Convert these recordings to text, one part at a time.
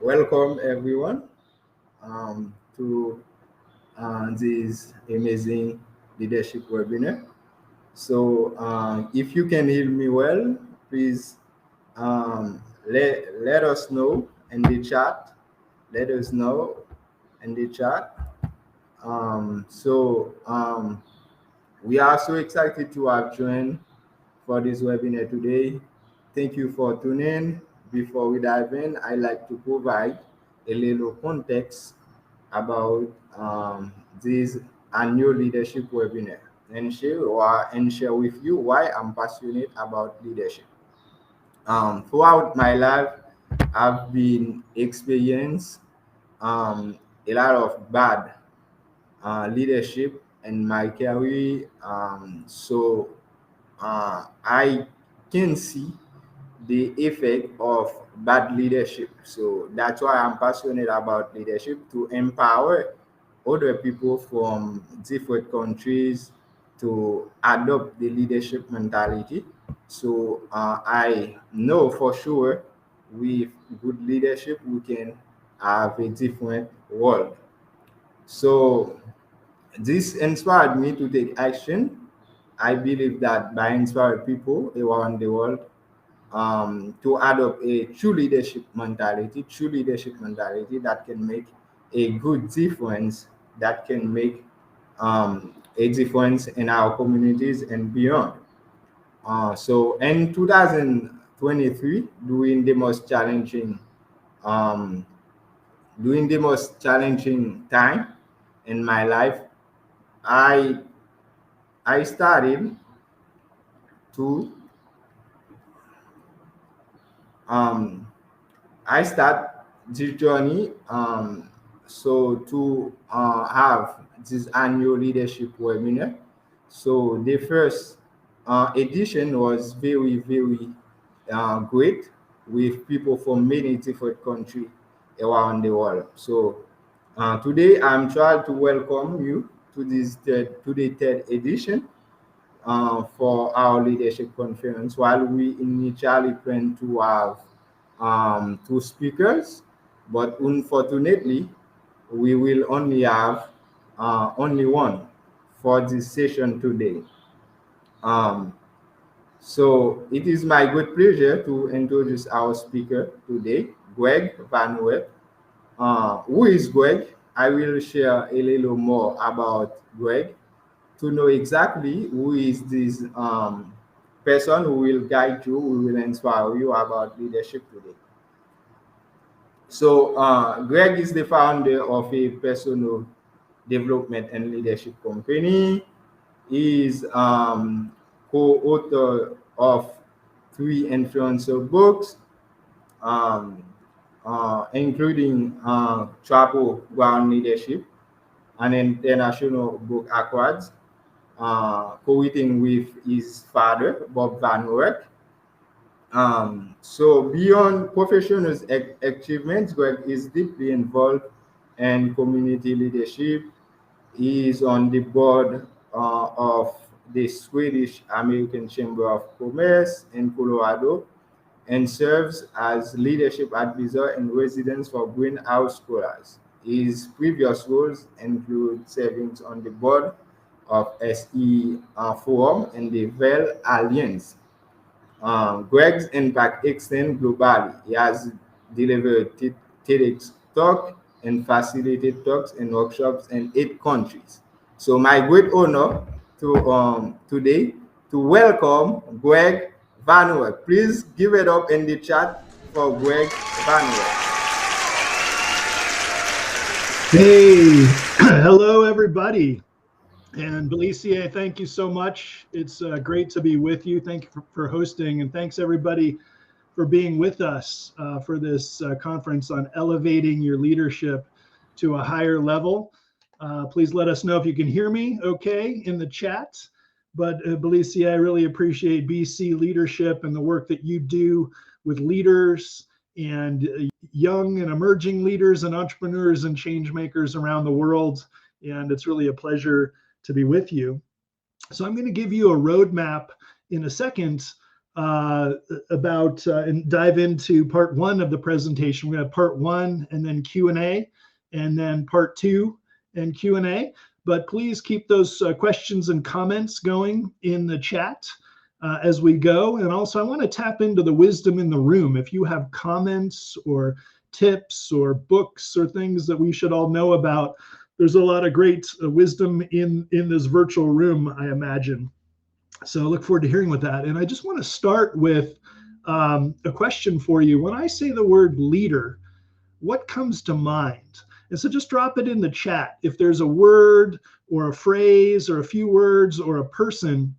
Welcome everyone to this amazing leadership webinar. So, if you can hear me well, please let us know in the chat. Let us know in the chat. We are so excited to have joined for this webinar today. Thank you for tuning in. Before we dive in, I like to provide a little context about this annual leadership webinar and share with you why I'm passionate about leadership. Throughout my life, I've been experienced a lot of bad leadership in my career. I can see the effect of bad leadership. So that's why I'm passionate about leadership to empower other people from different countries to adopt the leadership mentality. So I know for sure with good leadership we can have a different world. So this inspired me to take action. I believe that by inspiring people around the world to adopt a true leadership mentality that can make a good difference, that can make a difference in our communities and beyond. So in 2023, um, during the most challenging time in my life, I I started to um, I start this journey to have this annual leadership webinar. So the first edition was very great with people from many different countries around the world. So today I'm trying to welcome you to the third edition for our leadership conference. While we initially planned to have two speakers, but unfortunately, we will only have only one for this session today. Um, so it is my good pleasure to introduce our speaker today, Gregg Vanourek. Who is Gregg? I will share a little more about Gregg to know exactly who is this person who will guide you, who will inspire you about leadership today. So, Greg is the founder of a personal development and leadership company. He is co-author of three influential books, um, including Travel Ground Leadership, an international book awards, co-written with his father, Bob Vanourek. So beyond professional achievements, Greg is deeply involved in community leadership. He is on the board of the Swedish American Chamber of Commerce in Colorado and serves as leadership advisor in residence for greenhouse scholars. His previous roles include serving on the board of SE Forum and the Vel Alliance. Greg's impact extends globally. He has delivered TEDx talk and facilitated talks and workshops in 8 countries. So my great honor to today to welcome Gregg Vanourek. Please give it up in the chat for Gregg Vanourek. Hey, hello everybody. And Belicia, thank you so much. It's great to be with you. Thank you for hosting, and thanks everybody for being with us for this conference on elevating your leadership to a higher level. Please let us know if you can hear me okay in the chat. But Belicia, I really appreciate BC leadership and the work that you do with leaders and young and emerging leaders and entrepreneurs and change makers around the world. And it's really a pleasure to be with you. So I'm going to give you a roadmap in a second about and dive into part one of the presentation. We're going to have part one and then Q&A, and then part two and Q&A. But please keep those questions and comments going in the chat as we go. And also, I want to tap into the wisdom in the room. If you have comments or tips or books or things that we should all know about, there's a lot of great wisdom in this virtual room, I imagine. So I look forward to hearing with that. And I just want to start with a question for you. When I say the word leader, what comes to mind? And so just drop it in the chat. If there's a word or a phrase or a few words or a person,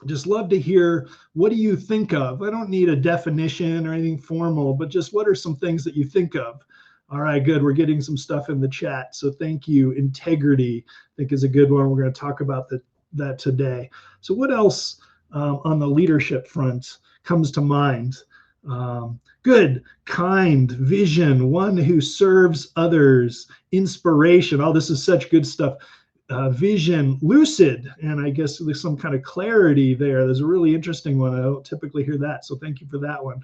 just love to hear, what do you think of? I don't need a definition or anything formal, but just what are some things that you think of? All right, good. We're getting some stuff in the chat. So thank you. Integrity, I think, is a good one. We're going to talk about that today. So what else on the leadership front comes to mind? Good, kind, vision, one who serves others, inspiration. Oh, this is such good stuff. Vision, lucid, and I guess there's some kind of clarity there. There's a really interesting one. I don't typically hear that, so thank you for that one.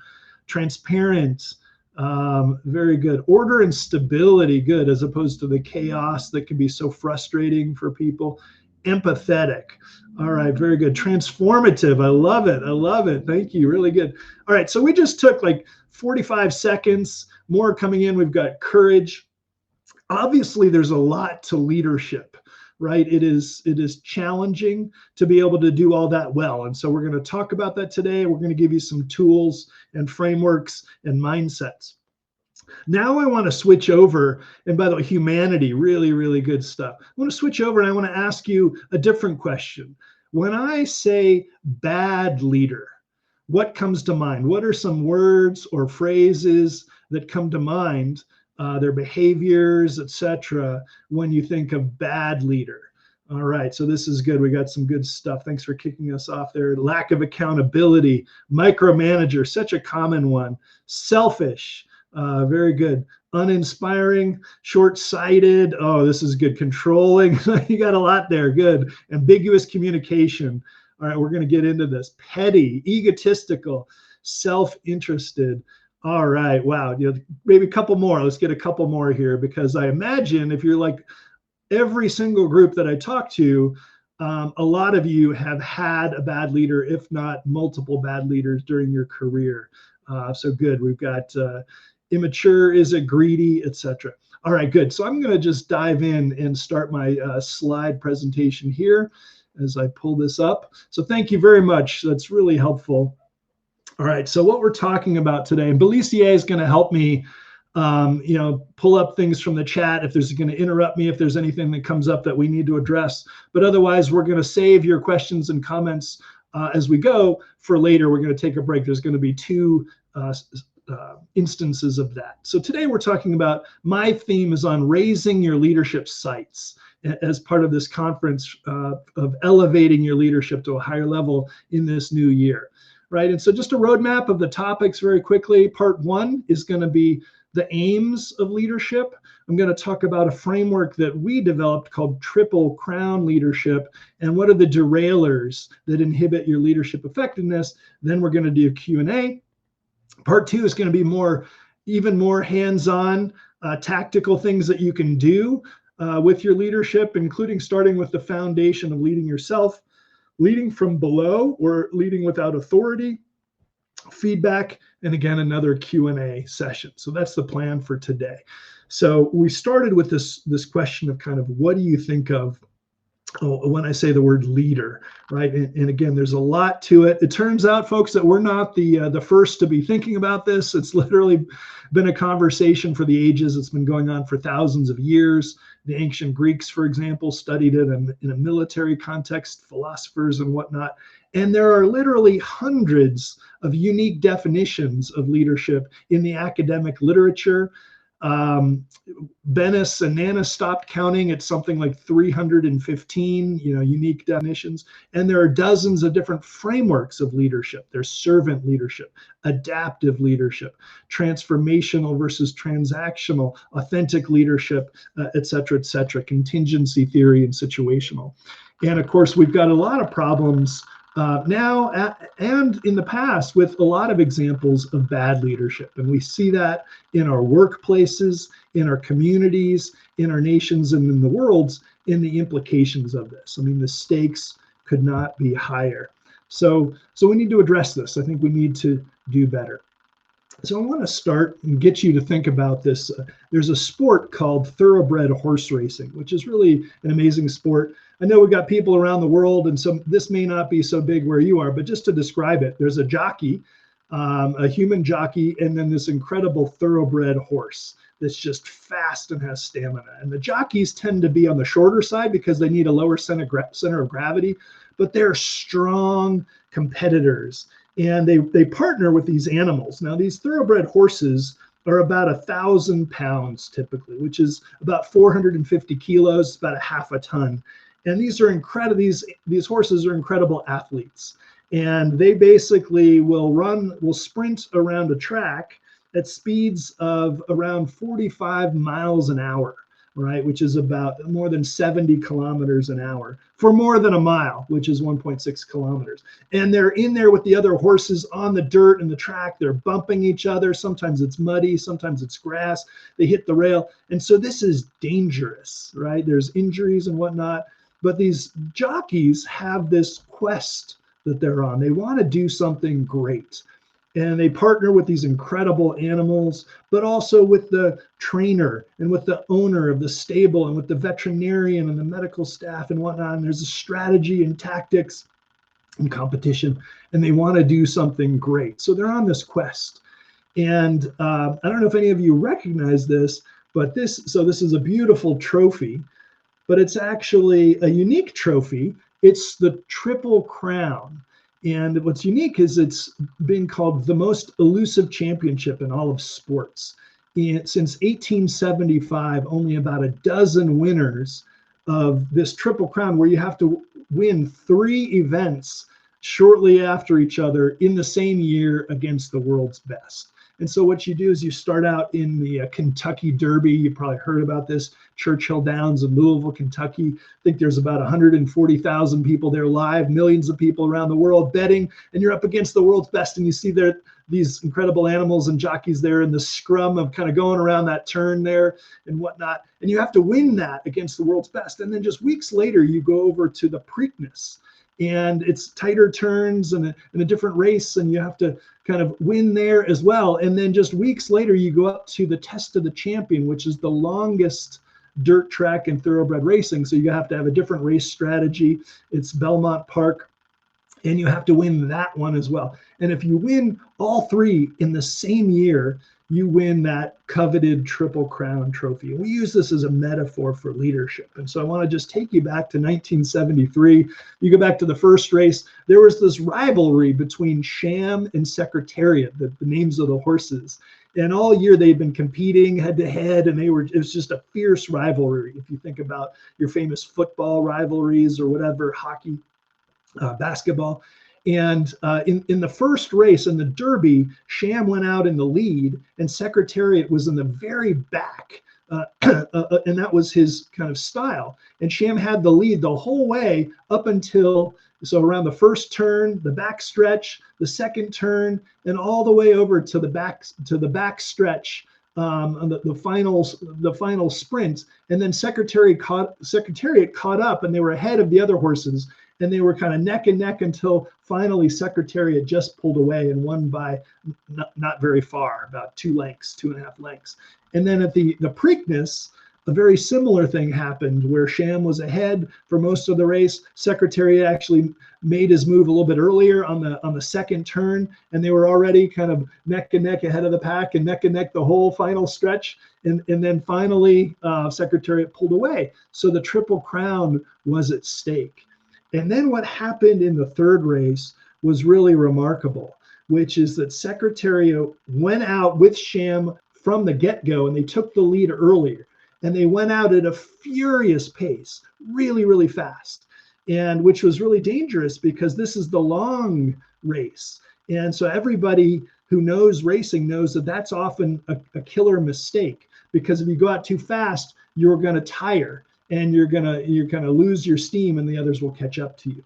Transparent, very good. Order and stability, good, as opposed to the chaos that can be so frustrating for people. Empathetic. All right, very good. Transformative. I love it. I love it. Thank you. Really good. All right, so we just took like 45 seconds. More coming in. We've got courage. Obviously, there's a lot to leadership, right? It is challenging to be able to do all that well. And so we're going to talk about that today. We're going to give you some tools and frameworks and mindsets. Now I want to switch over, and by the way, humanity, really, really good stuff. I want to switch over and I want to ask you a different question. When I say bad leader, what comes to mind? What are some words or phrases that come to mind, their behaviors, etc., when you think of bad leader? All right, so this is good. We got some good stuff. Thanks for kicking us off there. Lack of accountability, micromanager, such a common one. Selfish. Very good. Uninspiring, short-sighted. Oh, this is good. Controlling. You got a lot there. Good. Ambiguous communication. All right, we're going to get into this. Petty, egotistical, self-interested. All right. Wow. Maybe a couple more. Let's get a couple more here, because I imagine if you're like every single group that I talk to, a lot of you have had a bad leader, if not multiple bad leaders during your career. So good. We've got immature, is it greedy, etc. All right, good. So I'm going to just dive in and start my slide presentation here as I pull this up. So thank you very much. That's really helpful. All right, so what we're talking about today, and Belisier is going to help me, pull up things from the chat if there's going to interrupt me if there's anything that comes up that we need to address. But otherwise, we're going to save your questions and comments as we go for later. We're going to take a break. There's going to be two instances of that. So today we're talking about, my theme is on raising your leadership sights as part of this conference of elevating your leadership to a higher level in this new year, right? And so just a roadmap of the topics very quickly. Part one is going to be the aims of leadership. I'm going to talk about a framework that we developed called Triple Crown Leadership, and what are the derailers that inhibit your leadership effectiveness. Then we're going to do Q&A. Part two is going to be even more hands-on, tactical things that you can do with your leadership, including starting with the foundation of leading yourself, leading from below or leading without authority, feedback, and again, another Q&A session. So that's the plan for today. So we started with this question of kind of, what do you think of when I say the word leader, right? And again, there's a lot to it. It turns out, folks, that we're not the first to be thinking about this. It's literally been a conversation for the ages. It's been going on for thousands of years. The ancient Greeks, for example, studied it in a military context, philosophers and whatnot. And there are literally hundreds of unique definitions of leadership in the academic literature. Bennis and Nana stopped counting at something like 315, unique definitions. And there are dozens of different frameworks of leadership. There's servant leadership, adaptive leadership, transformational versus transactional, authentic leadership, et cetera, contingency theory and situational. And of course, we've got a lot of problems and in the past with a lot of examples of bad leadership. And we see that in our workplaces, in our communities, in our nations, and in the worlds, in the implications of this. I mean, the stakes could not be higher. So we need to address this. I think we need to do better. So I want to start and get you to think about this. There's a sport called thoroughbred horse racing, which is really an amazing sport. I know we've got people around the world, and so this may not be so big where you are, but just to describe it, there's a jockey, a human jockey, and then this incredible thoroughbred horse that's just fast and has stamina. And the jockeys tend to be on the shorter side because they need a lower center of gravity, but they're strong competitors. And they partner with these animals. Now, these thoroughbred horses are about 1,000 pounds typically, which is about 450 kilos, about a half a ton. And these are incredible. These horses are incredible athletes, and they basically will sprint around a track at speeds of around 45 miles an hour, right, which is about more than 70 kilometers an hour for more than a mile, which is 1.6 kilometers. And they're in there with the other horses on the dirt and the track. They're bumping each other. Sometimes it's muddy, sometimes it's grass. They hit the rail. And so this is dangerous, right? There's injuries and whatnot. But these jockeys have this quest that they're on. They want to do something great. And they partner with these incredible animals, but also with the trainer and with the owner of the stable and with the veterinarian and the medical staff and whatnot. And there's a strategy and tactics and competition, and they want to do something great. So they're on this quest. And I don't know if any of you recognize this, but this is a beautiful trophy, but it's actually a unique trophy. It's the Triple Crown. And what's unique is it's been called the most elusive championship in all of sports. Since 1875, only about a dozen winners of this Triple Crown, where you have to win 3 events shortly after each other in the same year against the world's best. And so what you do is you start out in the Kentucky Derby. You probably heard about this, Churchill Downs in Louisville, Kentucky. I think there's about 140,000 people there live, millions of people around the world betting, and you're up against the world's best. And you see these incredible animals and jockeys there in the scrum of kind of going around that turn there and whatnot. And you have to win that against the world's best. And then just weeks later, you go over to the Preakness. And it's tighter turns and a different race, and you have to kind of win there as well. And then just weeks later, you go up to the Test of the Champion, which is the longest dirt track in thoroughbred racing. So you have to have a different race strategy. It's Belmont Park, and you have to win that one as well. And if you win all 3 in the same year, you win that coveted Triple Crown trophy. And we use this as a metaphor for leadership. And so I want to just take you back to 1973. You go back to the first race. There was this rivalry between Sham and Secretariat, the names of the horses. And all year they've been competing head to head, and it was just a fierce rivalry. If you think about your famous football rivalries or whatever, hockey, basketball. And in the first race, in the Derby, Sham went out in the lead, and Secretariat was in the very back. And that was his kind of style. And Sham had the lead the whole way up until, so around the first turn, the back stretch, the second turn, and all the way over to the back stretch, on the final sprint. And then Secretariat caught up, and they were ahead of the other horses. And they were kind of neck and neck until finally Secretariat just pulled away and won by not very far, about 2.5 lengths. And then at the Preakness, a very similar thing happened where Sham was ahead for most of the race. Secretariat actually made his move a little bit earlier on the second turn, and they were already kind of neck and neck ahead of the pack and neck the whole final stretch. And then finally, Secretariat pulled away. So the Triple Crown was at stake. And then what happened in the third race was really remarkable, which is that Secretariat went out with Sham from the get-go, and they took the lead earlier. And they went out at a furious pace, really, really fast, and which was really dangerous because this is the long race. And so everybody who knows racing knows that that's often a killer mistake, because if you go out too fast, you're going to tire. And you're gonna lose your steam, and the others will catch up to you.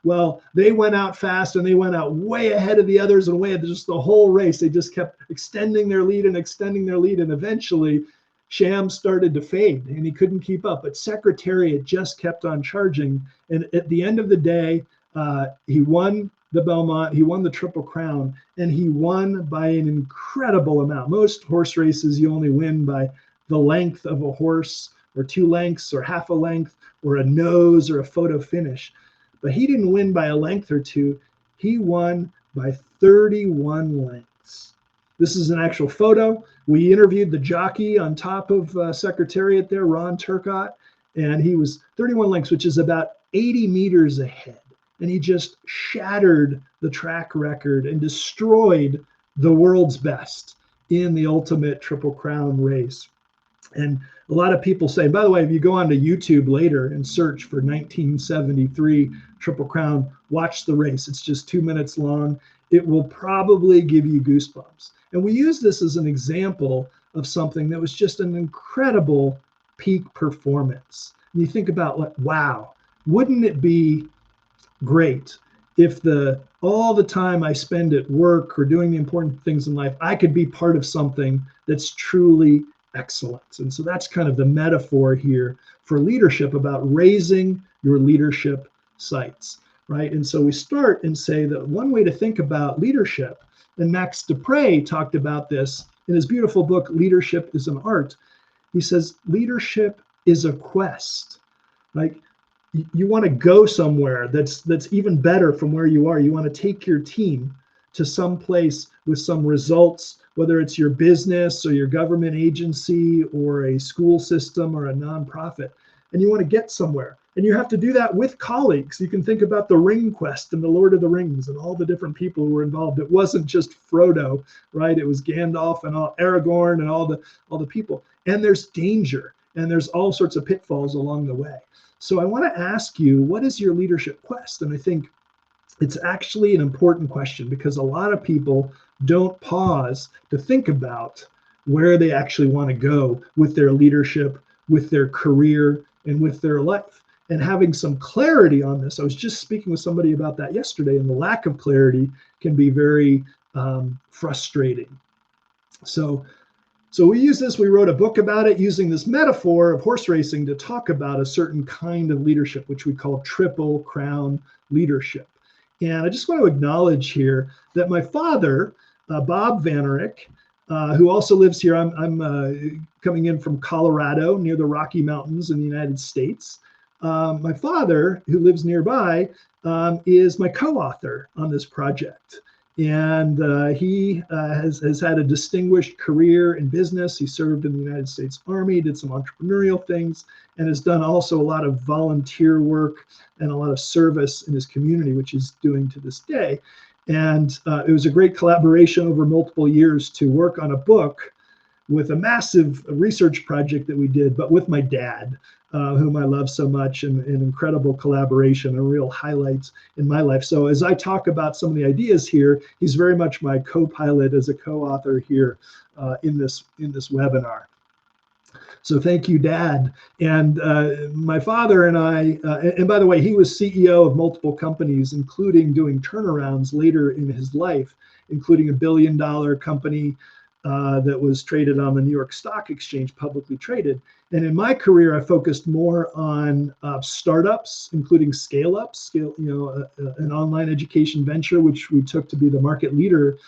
Well, they went out fast, and they went out way ahead of the others and way ahead, just the whole race. They just kept extending their lead and extending their lead. And eventually Sham started to fade and he couldn't keep up. But Secretariat just kept on charging. And at the end of the day, he won the Belmont, he won the Triple Crown, and he won by an incredible amount. Most horse races, you only win by the length of a horse, or 2 lengths, or half a length, or a nose, or a photo finish. But he didn't win by a length or 2. He won by 31 lengths. This is an actual photo. We interviewed the jockey on top of Secretariat there, Ron Turcott, and he was 31 lengths, which is about 80 meters ahead. And he just shattered the track record and destroyed the world's best in the ultimate Triple Crown race. And a lot of people say, by the way, if you go onto YouTube later and search for 1973 Triple Crown, watch the race. It's just 2 minutes long. It will probably give you goosebumps. And we use this as an example of something that was just an incredible peak performance. And you think about, like, wow, wouldn't it be great if all the time I spend at work or doing the important things in life, I could be part of something that's truly excellent. And so that's kind of the metaphor here for leadership, about raising your leadership sights, right? And so we start and say that one way to think about leadership, and Max Dupre talked about this in his beautiful book, Leadership is an Art. He says, leadership is a quest. Like, you want to go somewhere that's even better from where you are. You want to take your team to some place with some results, whether it's your business or your government agency or a school system or a nonprofit, and you want to get somewhere. And you have to do that with colleagues. You can think about the Ring Quest and the Lord of the Rings and all the different people who were involved. It wasn't just Frodo, right? It was Gandalf and Aragorn and all the people. And there's danger, and there's all sorts of pitfalls along the way. So I want to ask you, what is your leadership quest? And I think it's actually an important question, because a lot of people don't pause to think about where they actually want to go with their leadership, with their career, and with their life. And having some clarity on this, I was just speaking with somebody about that yesterday, and the lack of clarity can be very frustrating. So we use this, we wrote a book about it using this metaphor of horse racing to talk about a certain kind of leadership, which we call Triple Crown leadership. And I just want to acknowledge here that my father, Bob Vanourek, who also lives here, I'm coming in from Colorado near the Rocky Mountains in the United States. My father, who lives nearby, is my co-author on this project. And he has had a distinguished career in business. He served in the United States Army, did some entrepreneurial things, and has done also a lot of volunteer work and a lot of service in his community, which he's doing to this day. And it was a great collaboration over multiple years to work on a book with a massive research project that we did, but with my dad, whom I love so much, and an incredible collaboration, a real highlight in my life. So as I talk about some of the ideas here, he's very much my co-pilot as a co-author here in this webinar. So thank you, Dad. And my father and I, and by the way, he was CEO of multiple companies, including doing turnarounds later in his life, including $1 billion company that was traded on the New York Stock Exchange, publicly traded. And in my career, I focused more on startups, including scale-ups, an online education venture, which we took to be the market leader,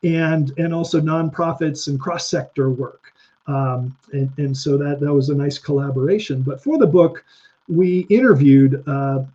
and also nonprofits and cross-sector work. And so that was a nice collaboration. But for the book, we interviewed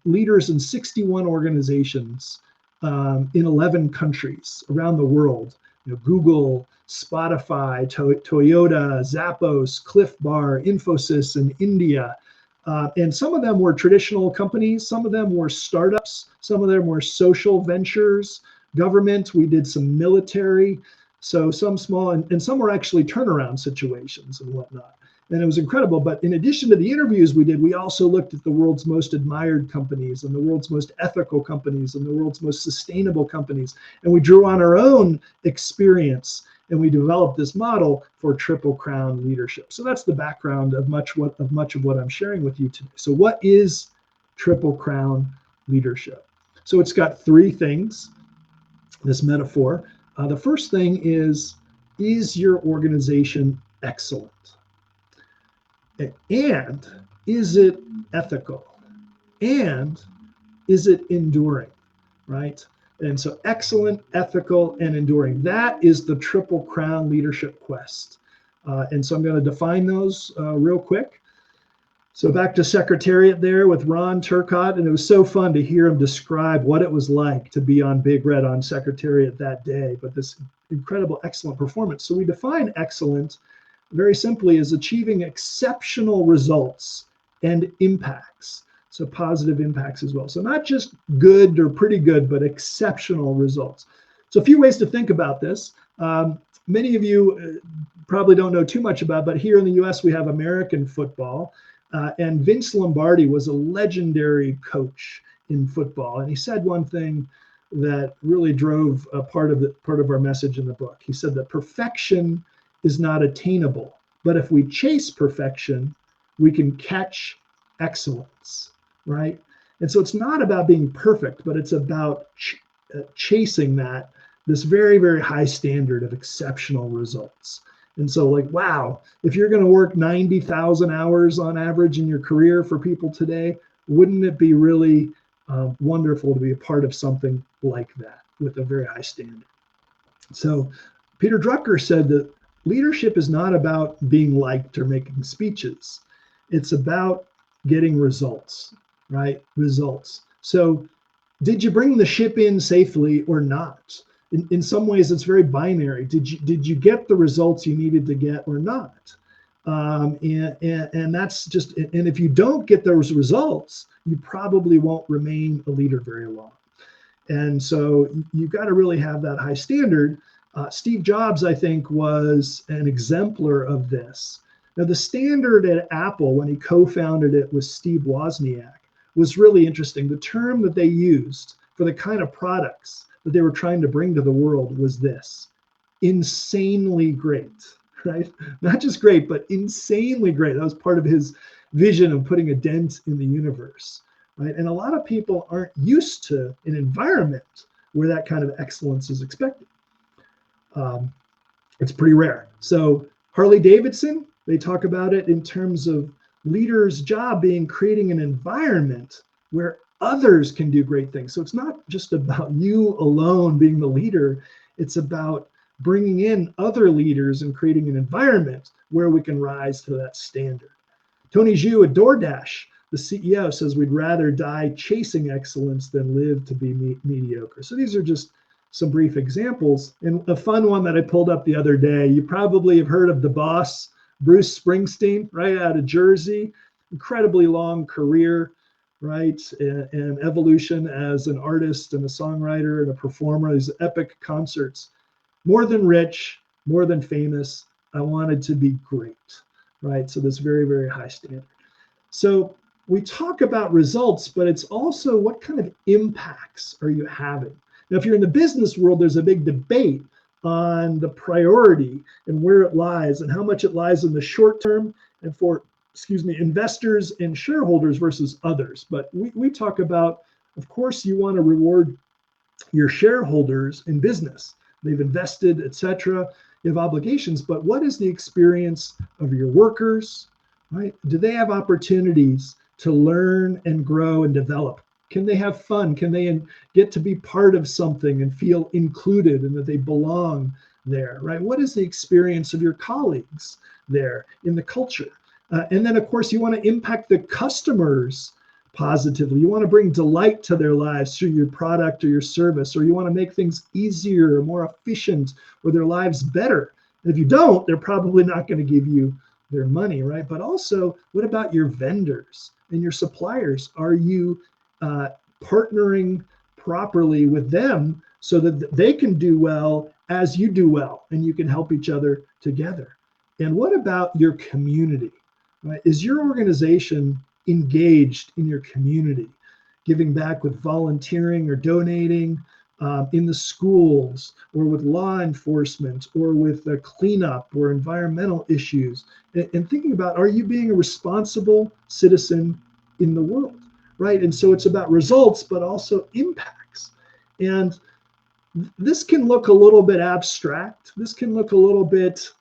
leaders in 61 organizations in 11 countries around the world. Google, Spotify, Toyota, Zappos, Cliff Bar, Infosys in India. And some of them were traditional companies, some of them were startups, some of them were social ventures, government. We did some military, so some small, and some were actually turnaround situations and whatnot. And it was incredible. But in addition to the interviews we did, we also looked at the world's most admired companies and the world's most ethical companies and the world's most sustainable companies. And we drew on our own experience, and we developed this model for Triple Crown leadership. So that's the background of much of what I'm sharing with you today. So what is Triple Crown leadership? So it's got three things, this metaphor. The first thing is your organization excellent? And is it ethical? And is it enduring, right? And so excellent, ethical, and enduring. That is the Triple Crown leadership quest. And so I'm going to define those real quick. So back to Secretariat there with Ron Turcotte, and it was so fun to hear him describe what it was like to be on Big Red on Secretariat that day, but this incredible, excellent performance. So we define excellent very simply as achieving exceptional results and impacts. So positive impacts as well. So not just good or pretty good, but exceptional results. So a few ways to think about this. Many of you probably don't know too much about, but here in the US, we have American football. And Vince Lombardi was a legendary coach in football. And he said one thing that really drove a part of our message in the book. He said that perfection is not attainable, but if we chase perfection, we can catch excellence, right? And so it's not about being perfect, but it's about chasing this very, very high standard of exceptional results. And so like, wow, if you're going to work 90,000 hours on average in your career for people today, wouldn't it be really wonderful to be a part of something like that with a very high standard? So Peter Drucker said that leadership is not about being liked or making speeches. It's about getting results, right? Results. So did you bring the ship in safely or not? In some ways, it's very binary. Did you get the results you needed to get or not? And that's just, and if you don't get those results, you probably won't remain a leader very long. And so you've got to really have that high standard. Steve Jobs, I think, was an exemplar of this. Now, the standard at Apple, when he co-founded it with Steve Wozniak, was really interesting. The term that they used for the kind of products that they were trying to bring to the world was this: insanely great, right? Not just great, but insanely great. That was part of his vision of putting a dent in the universe, right? And a lot of people aren't used to an environment where that kind of excellence is expected. It's pretty rare. So Harley Davidson, they talk about it in terms of leaders' job being creating an environment where others can do great things. So it's not just about you alone being the leader. It's about bringing in other leaders and creating an environment where we can rise to that standard. Tony Zhu at DoorDash, the CEO, says we'd rather die chasing excellence than live to be mediocre. So these are just some brief examples. And a fun one that I pulled up the other day, you probably have heard of the boss, Bruce Springsteen, right out of Jersey. Incredibly long career, right? And evolution as an artist and a songwriter and a performer. These epic concerts. More than rich, more than famous, I wanted to be great, right? So this very, very high standard. So we talk about results, but it's also what kind of impacts are you having? Now, if you're in the business world, there's a big debate on the priority and where it lies and how much it lies in the short term and for, investors and shareholders versus others. But we talk about, of course, you want to reward your shareholders in business. They've invested, etc. You have obligations, but what is the experience of your workers, right? Do they have opportunities to learn and grow and develop? Can they have fun? Can they get to be part of something and feel included and that they belong there, right? What is the experience of your colleagues there in the culture? And then, of course, you want to impact the customers positively. You want to bring delight to their lives through your product or your service, or you want to make things easier or more efficient or their lives better. And if you don't, they're probably not going to give you their money, right? But also, what about your vendors and your suppliers? Are you partnering properly with them so that they can do well as you do well and you can help each other together? And what about your community? Right? Is your organization engaged in your community, giving back with volunteering or donating in the schools or with law enforcement or with cleanup or environmental issues? And thinking about, are you being a responsible citizen in the world? right? And so it's about results, but also impacts. And this can look a little bit abstract. This can look a little bit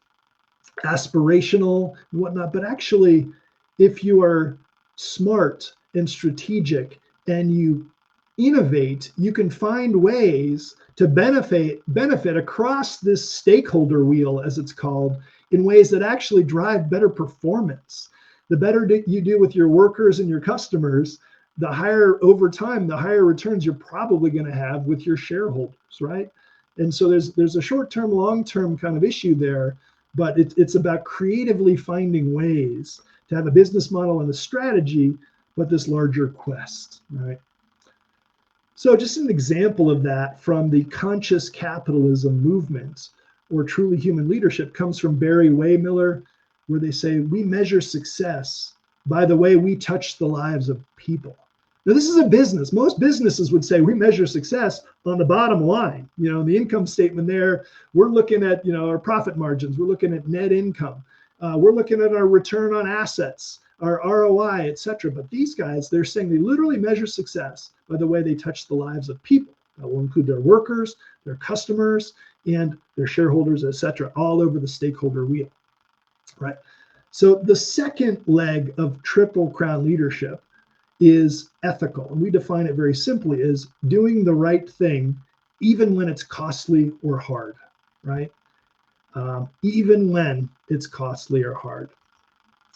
aspirational and whatnot, but actually, if you are smart and strategic and you innovate, you can find ways to benefit across this stakeholder wheel, as it's called, in ways that actually drive better performance. The better you do with your workers and your customers, the higher over time, the higher returns you're probably going to have with your shareholders, right? And so there's a short-term, long-term kind of issue there, but it's about creatively finding ways to have a business model and a strategy, but this larger quest, right? So just an example of that from the conscious capitalism movement or truly human leadership comes from Barry Waymiller, where they say, we measure success by the way we touch the lives of people. Now, this is a business. Most businesses would say we measure success on the bottom line. You know, the income statement there, we're looking at, our profit margins. We're looking at net income. We're looking at our return on assets, our ROI, et cetera. But these guys, they're saying they literally measure success by the way they touch the lives of people. That will include their workers, their customers, and their shareholders, et cetera, all over the stakeholder wheel, right? So the second leg of Triple Crown leadership is ethical. And we define it very simply as doing the right thing, even when it's costly or hard, right? Even when it's costly or hard.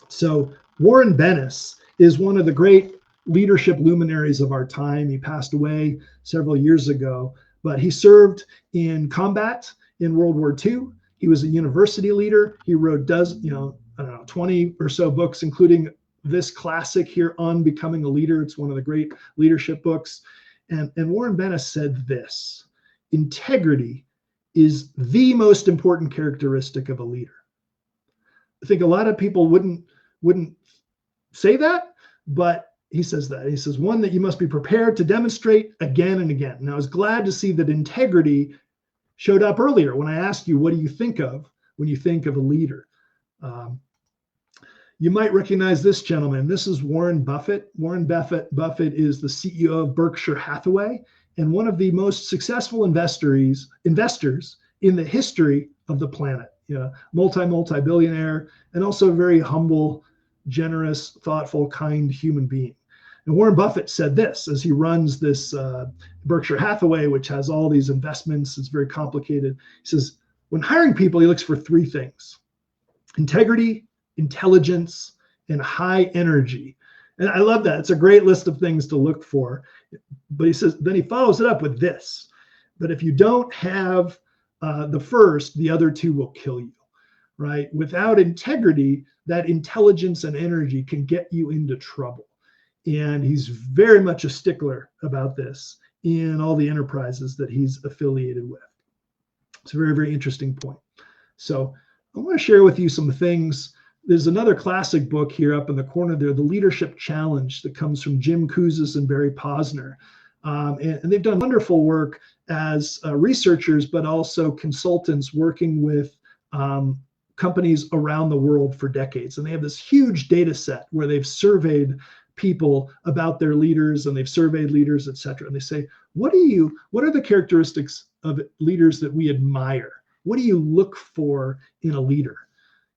So Warren Bennis is one of the great leadership luminaries of our time. He passed away several years ago, but he served in combat in World War II. He was a university leader. He wrote 20 or so books, including this classic here on becoming a leader. It's one of the great leadership books. And Warren Bennis said this: integrity is the most important characteristic of a leader. I think a lot of people wouldn't say that, but he says that. He says, one, that you must be prepared to demonstrate again and again. And I was glad to see that integrity showed up earlier when I asked you, what do you think of when you think of a leader? You might recognize this gentleman. This is Warren Buffett. Warren Buffett is the CEO of Berkshire Hathaway and one of the most successful investors in the history of the planet. Multi-billionaire, and also a very humble, generous, thoughtful, kind human being. And Warren Buffett said this as he runs this Berkshire Hathaway, which has all these investments. It's very complicated. He says, when hiring people, he looks for three things: integrity, intelligence, and high energy. And I love that. It's a great list of things to look for. But he says, then he follows it up with this: but if you don't have the first, the other two will kill you, right? Without integrity, that intelligence and energy can get you into trouble. And he's very much a stickler about this in all the enterprises that he's affiliated with. It's a very, very interesting point. So I want to share with you some things. There's another classic book here up in the corner there, The Leadership Challenge, that comes from Jim Kouzes and Barry Posner. And they've done wonderful work as researchers, but also consultants working with companies around the world for decades. And they have this huge data set where they've surveyed people about their leaders, and they've surveyed leaders, et cetera. And they say, what are the characteristics of leaders that we admire? What do you look for in a leader?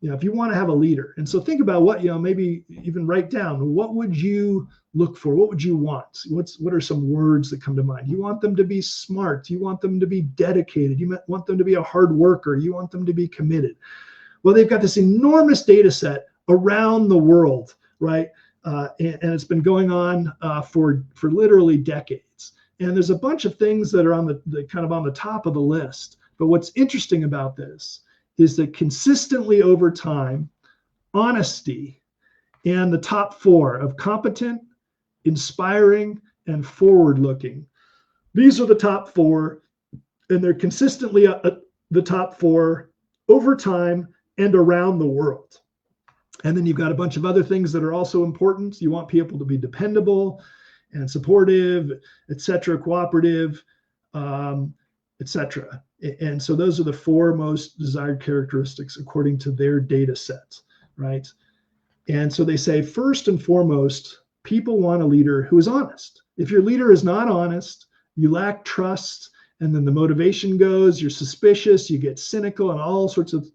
If you want to have a leader. And so think about what, maybe even write down, what would you look for? What would you want? What are some words that come to mind? You want them to be smart. You want them to be dedicated. You want them to be a hard worker. You want them to be committed. Well, they've got this enormous data set around the world, right? And it's been going on for literally decades. And there's a bunch of things that are on the kind of on the top of the list. But what's interesting about this is that consistently over time, honesty and the top four of competent, inspiring, and forward-looking. These are the top four, and they're consistently the top four over time and around the world. And then you've got a bunch of other things that are also important. You want people to be dependable and supportive, et cetera, cooperative, et cetera. And so those are the four most desired characteristics according to their data set, right? And so they say, first and foremost, people want a leader who is honest. If your leader is not honest, you lack trust, and then the motivation goes, you're suspicious, you get cynical, and all sorts of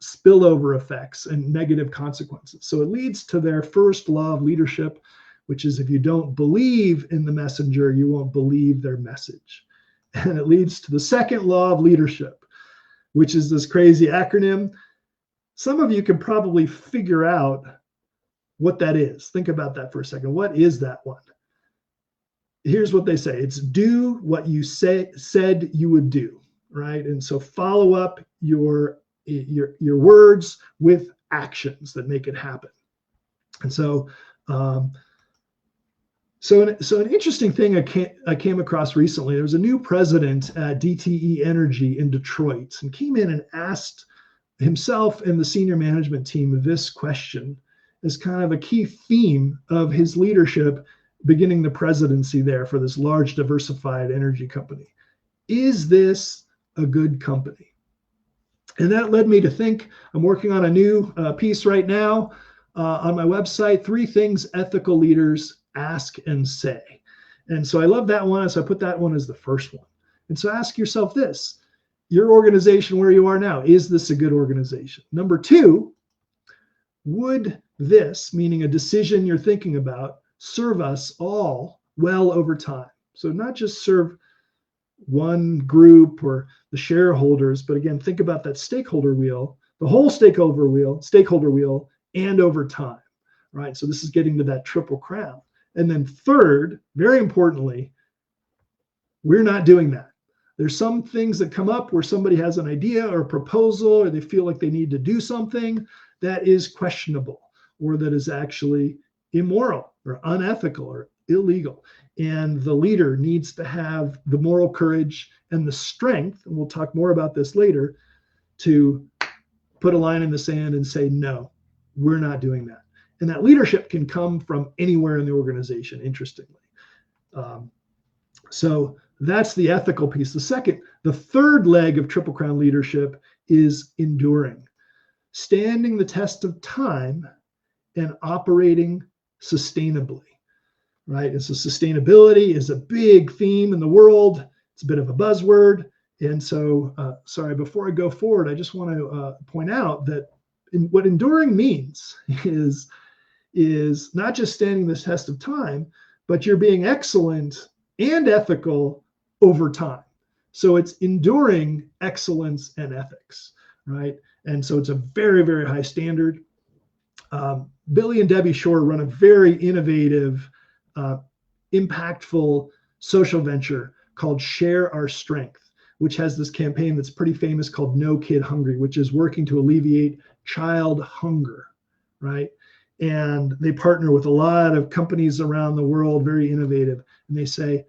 spillover effects and negative consequences. So it leads to their first law of leadership, which is if you don't believe in the messenger, you won't believe their message. And it leads to the second law of leadership, which is this crazy acronym. Some of you can probably figure out what that is. Think about that for a second. What is that one? Here's what they say. It's do what you said you would do, right? And so follow up your words with actions that make it happen. And so, so an interesting thing I came across recently, there was a new president at DTE Energy in Detroit, and came in and asked himself and the senior management team this question as kind of a key theme of his leadership beginning the presidency there for this large diversified energy company. Is this a good company? And that led me to think, I'm working on a new piece right now on my website, 3 things ethical leaders ask and say. And so I love that one. So I put that one as the first one. And so ask yourself this, your organization where you are now, is this a good organization? Number 2, would this, meaning a decision you're thinking about, serve us all well over time? So not just serve one group or the shareholders, but again, think about that stakeholder wheel, the whole stakeholder wheel, and over time, right? So this is getting to that triple crown. And then third, very importantly, we're not doing that. There's some things that come up where somebody has an idea or a proposal, or they feel like they need to do something that is questionable, or that is actually immoral or unethical or illegal. And the leader needs to have the moral courage and the strength, and we'll talk more about this later, to put a line in the sand and say, no, we're not doing that. And that leadership can come from anywhere in the organization, interestingly. So that's the ethical piece. The third leg of Triple Crown leadership is enduring, standing the test of time and operating sustainably, right? And so sustainability is a big theme in the world. It's a bit of a buzzword. And so, before I go forward, I just want to point out that what enduring means is not just standing the test of time, but you're being excellent and ethical over time. So it's enduring excellence and ethics, right? And so it's a very, very high standard. Billy and Debbie Shore run a very innovative, impactful social venture called Share Our Strength, which has this campaign that's pretty famous called No Kid Hungry, which is working to alleviate child hunger, right? And they partner with a lot of companies around the world, very innovative. And they say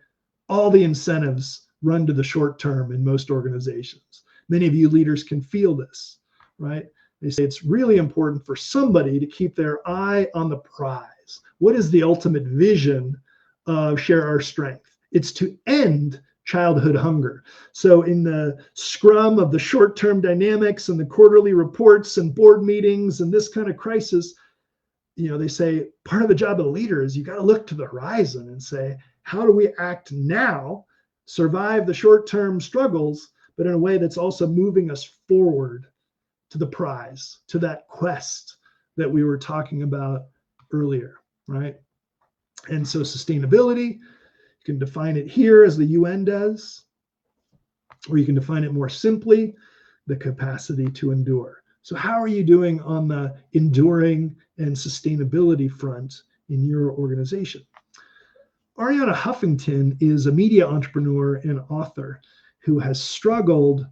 all the incentives run to the short term in most organizations. Many of you leaders can feel this, right? They say it's really important for somebody to keep their eye on the prize. What is the ultimate vision of Share Our Strength? It's to end childhood hunger. So in the scrum of the short-term dynamics and the quarterly reports and board meetings and this kind of crisis, they say part of the job of the leader is you got to look to the horizon and say, how do we act now, survive the short-term struggles, but in a way that's also moving us forward to the prize, to that quest that we were talking about earlier, right? And so sustainability, you can define it here as the UN does, or you can define it more simply, the capacity to endure. So how are you doing on the enduring and sustainability front in your organization? Arianna Huffington is a media entrepreneur and author who has struggled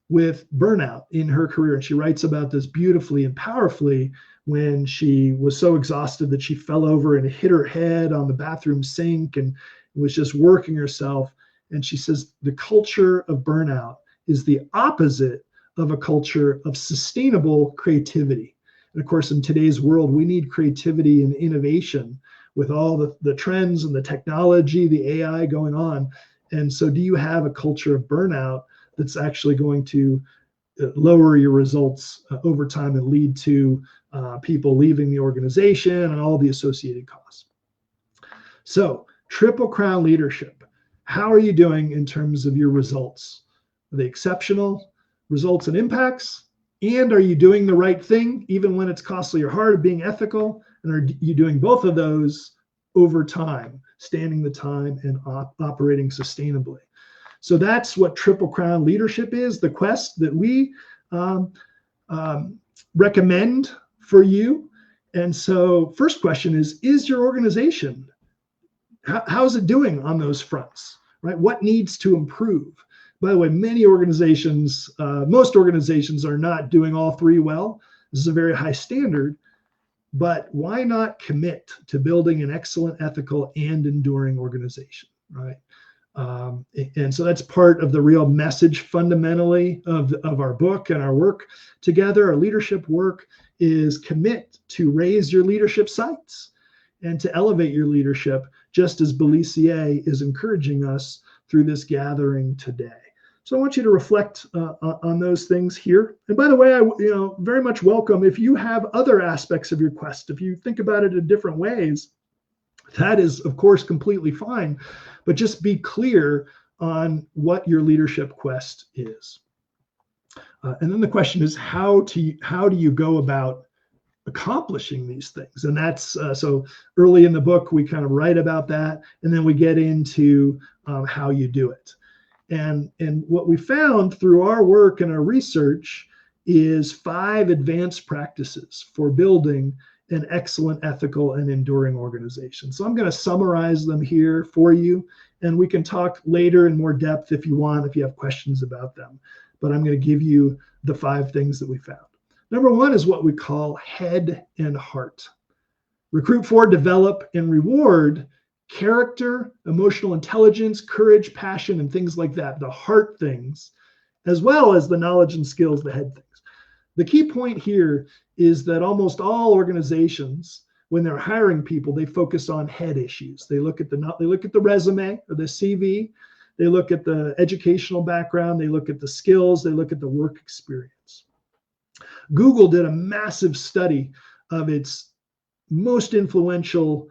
with burnout in her career. And she writes about this beautifully and powerfully when she was so exhausted that she fell over and hit her head on the bathroom sink and was just working herself. And she says the culture of burnout is the opposite of a culture of sustainable creativity. And of course, in today's world, we need creativity and innovation with all the trends and the technology, the AI going on. And so do you have a culture of burnout that's actually going to lower your results over time and lead to people leaving the organization, and all the associated costs. So, Triple Crown leadership. How are you doing in terms of your results? Are they exceptional results and impacts? And are you doing the right thing, even when it's costly or hard, being ethical? And are you doing both of those over time, standing the time and operating sustainably? So that's what Triple Crown leadership is, the quest that we recommend for you. And so first question is your organization, how's it doing on those fronts, right? What needs to improve? By the way, many organizations, most organizations are not doing all three well. This is a very high standard, but why not commit to building an excellent, ethical, and enduring organization, right? And so that's part of the real message fundamentally of our book and our work together. Our leadership work is commit to raise your leadership sights and to elevate your leadership, just as Belisier is encouraging us through this gathering today. So I want you to reflect on those things here. And by the way, I very much welcome if you have other aspects of your quest. If you think about it in different ways, that is, of course, completely fine. But just be clear on what your leadership quest is. And then the question is, how do you go about accomplishing these things? And that's so early in the book, we kind of write about that, and then we get into how you do it. And what we found through our work and our research is 5 advanced practices for building an excellent, ethical, and enduring organization. So I'm going to summarize them here for you, and we can talk later in more depth if you want, if you have questions about them. But I'm going to give you the 5 things that we found. Number 1 is what we call head and heart. Recruit for, develop, and reward character, emotional intelligence, courage, passion, and things like that, the heart things, as well as the knowledge and skills, the head things. The key point here is that almost all organizations, when they're hiring people, they focus on head issues. They look at the resume or the CV, they look at the educational background, they look at the skills, they look at the work experience. Google did a massive study of its most influential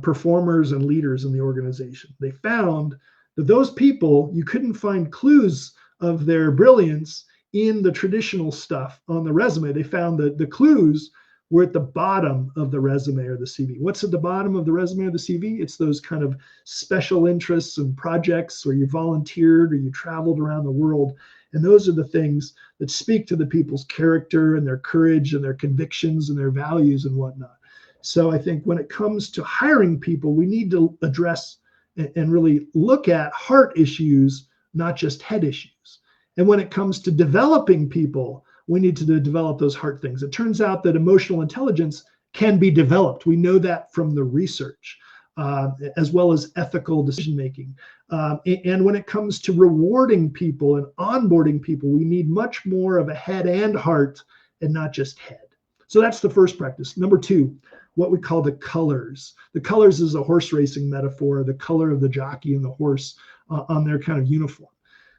performers and leaders in the organization. They found that those people, you couldn't find clues of their brilliance in the traditional stuff on the resume. They found that the clues were at the bottom of the resume or the CV. What's at the bottom of the resume or the CV? It's those kind of special interests and projects, or you volunteered or you traveled around the world. And those are the things that speak to the people's character and their courage and their convictions and their values and whatnot. So I think when it comes to hiring people, we need to address and really look at heart issues, not just head issues. And when it comes to developing people, we need to develop those heart things. It turns out that emotional intelligence can be developed. We know that from the research, as well as ethical decision-making. And when it comes to rewarding people and onboarding people, we need much more of a head and heart and not just head. So that's the first practice. Number 2, what we call the colors. The colors is a horse racing metaphor, the color of the jockey and the horse on their kind of uniform.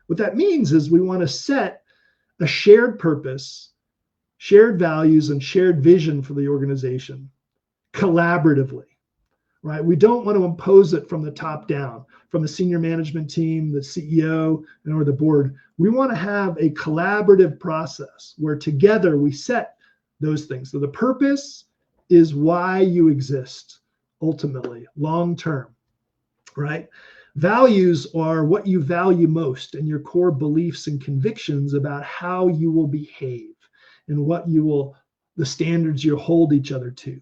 What that means is we want to set a shared purpose, shared values, and shared vision for the organization collaboratively, right? We don't want to impose it from the top down, from the senior management team, the CEO, or the board. We want to have a collaborative process where together we set those things. So the purpose is why you exist, ultimately, long term, right? Values are what you value most and your core beliefs and convictions about how you will behave and the standards you hold each other to.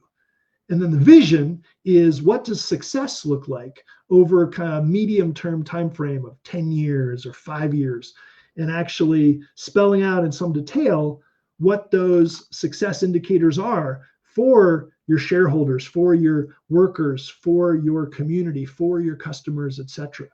And then the vision is, what does success look like over a kind of medium-term time frame of 10 years or 5 years, and actually spelling out in some detail what those success indicators are for your shareholders, for your workers, for your community, for your customers, etc.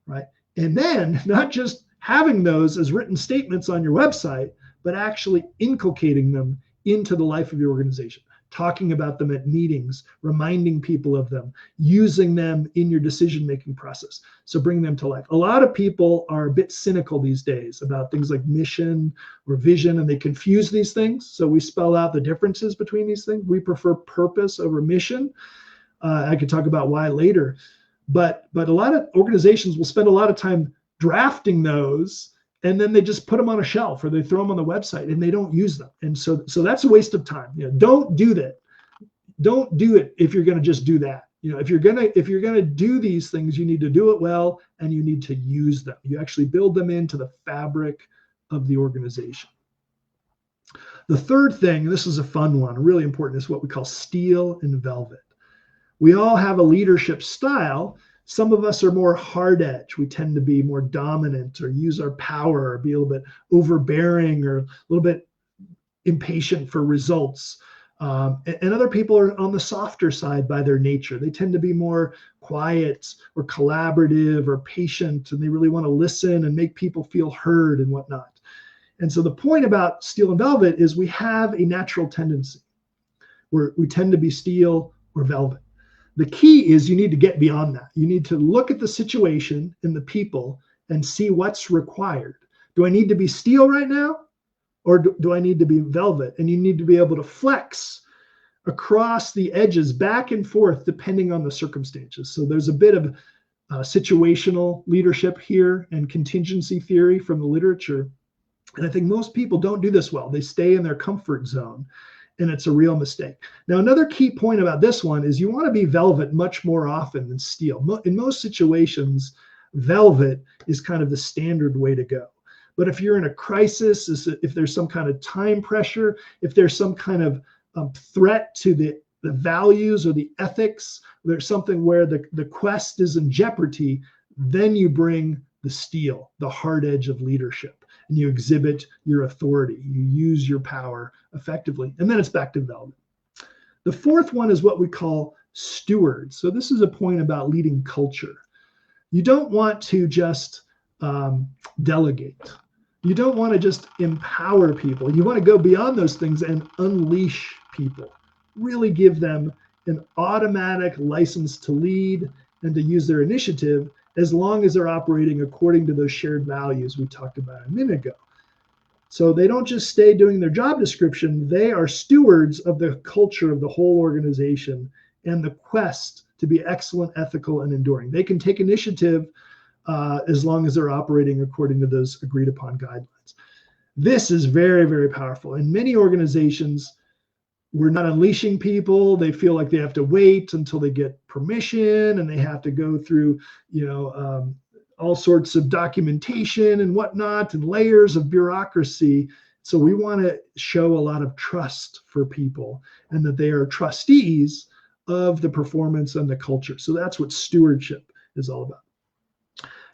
Right? And then not just having those as written statements on your website, but actually inculcating them into the life of your organization. talking about them at meetings, reminding people of them, using them in your decision-making process. So bring them to life. A lot of people are a bit cynical these days about things like mission or vision, and they confuse these things. So we spell out the differences between these things. We prefer purpose over mission. I could talk about why later, but a lot of organizations will spend a lot of time drafting those, and then they just put them on a shelf or they throw them on the website and they don't use them. And so that's a waste of time. Don't do that. Don't do it if you're going to just do that. If you're going to do these things, you need to do it well and you need to use them. You actually build them into the fabric of the organization. The third thing, and this is a fun one, really important, is what we call steel and velvet. We all have a leadership style. Some of us are more hard edge. We tend to be more dominant or use our power or be a little bit overbearing or a little bit impatient for results. And other people are on the softer side by their nature. They tend to be more quiet or collaborative or patient, and they really want to listen and make people feel heard and whatnot. And so the point about steel and velvet is we have a natural tendency where we tend to be steel or velvet. The key is you need to get beyond that. You need to look at the situation and the people and see what's required. Do I need to be steel right now? Or do I need to be velvet? And you need to be able to flex across the edges back and forth depending on the circumstances. So there's a bit of situational leadership here and contingency theory from the literature. And I think most people don't do this well. They stay in their comfort zone. And it's a real mistake. Now, another key point about this one is you want to be velvet much more often than steel. In most situations, velvet is kind of the standard way to go. But if you're in a crisis, if there's some kind of time pressure, if there's some kind of threat to the values or the ethics, there's something where the quest is in jeopardy, then you bring the steel, the hard edge of leadership, and you exhibit your authority. You use your power effectively. And then it's back to velvet. The fourth one is what we call stewards. So this is a point about leading culture. You don't want to just delegate. You don't want to just empower people. You want to go beyond those things and unleash people. Really give them an automatic license to lead and to use their initiative, as long as they're operating according to those shared values we talked about a minute ago. So they don't just stay doing their job description, they are stewards of the culture of the whole organization and the quest to be excellent, ethical, and enduring. They can take initiative as long as they're operating according to those agreed upon guidelines. This is very, very powerful. In many organizations, we're not unleashing people. They feel like they have to wait until they get permission, and they have to go through, all sorts of documentation and whatnot and layers of bureaucracy. So we want to show a lot of trust for people and that they are trustees of the performance and the culture. So that's what stewardship is all about.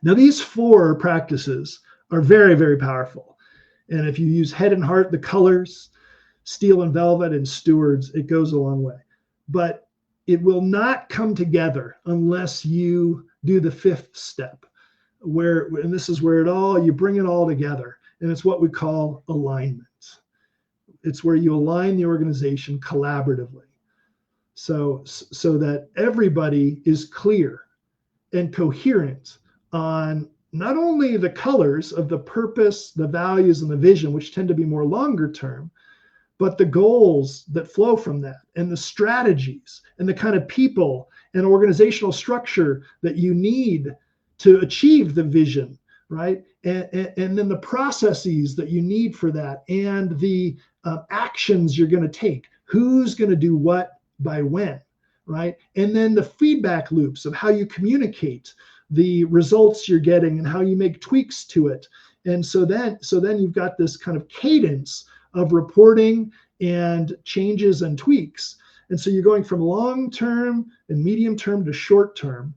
Now, these four practices are very, very powerful. And if you use head and heart, the colors, steel and velvet, and stewards, it goes a long way. But it will not come together unless you do the fifth step, and this is where you bring it all together. And it's what we call alignment. It's where you align the organization collaboratively. So that everybody is clear and coherent on not only the colors of the purpose, the values, and the vision, which tend to be more longer term, but the goals that flow from that, and the strategies, and the kind of people and organizational structure that you need to achieve the vision, right? And then the processes that you need for that, and the actions you're going to take, who's going to do what by when, right? And then the feedback loops of how you communicate the results you're getting and how you make tweaks to it. And so then you've got this kind of cadence of reporting and changes and tweaks. And so you're going from long-term and medium-term to short-term,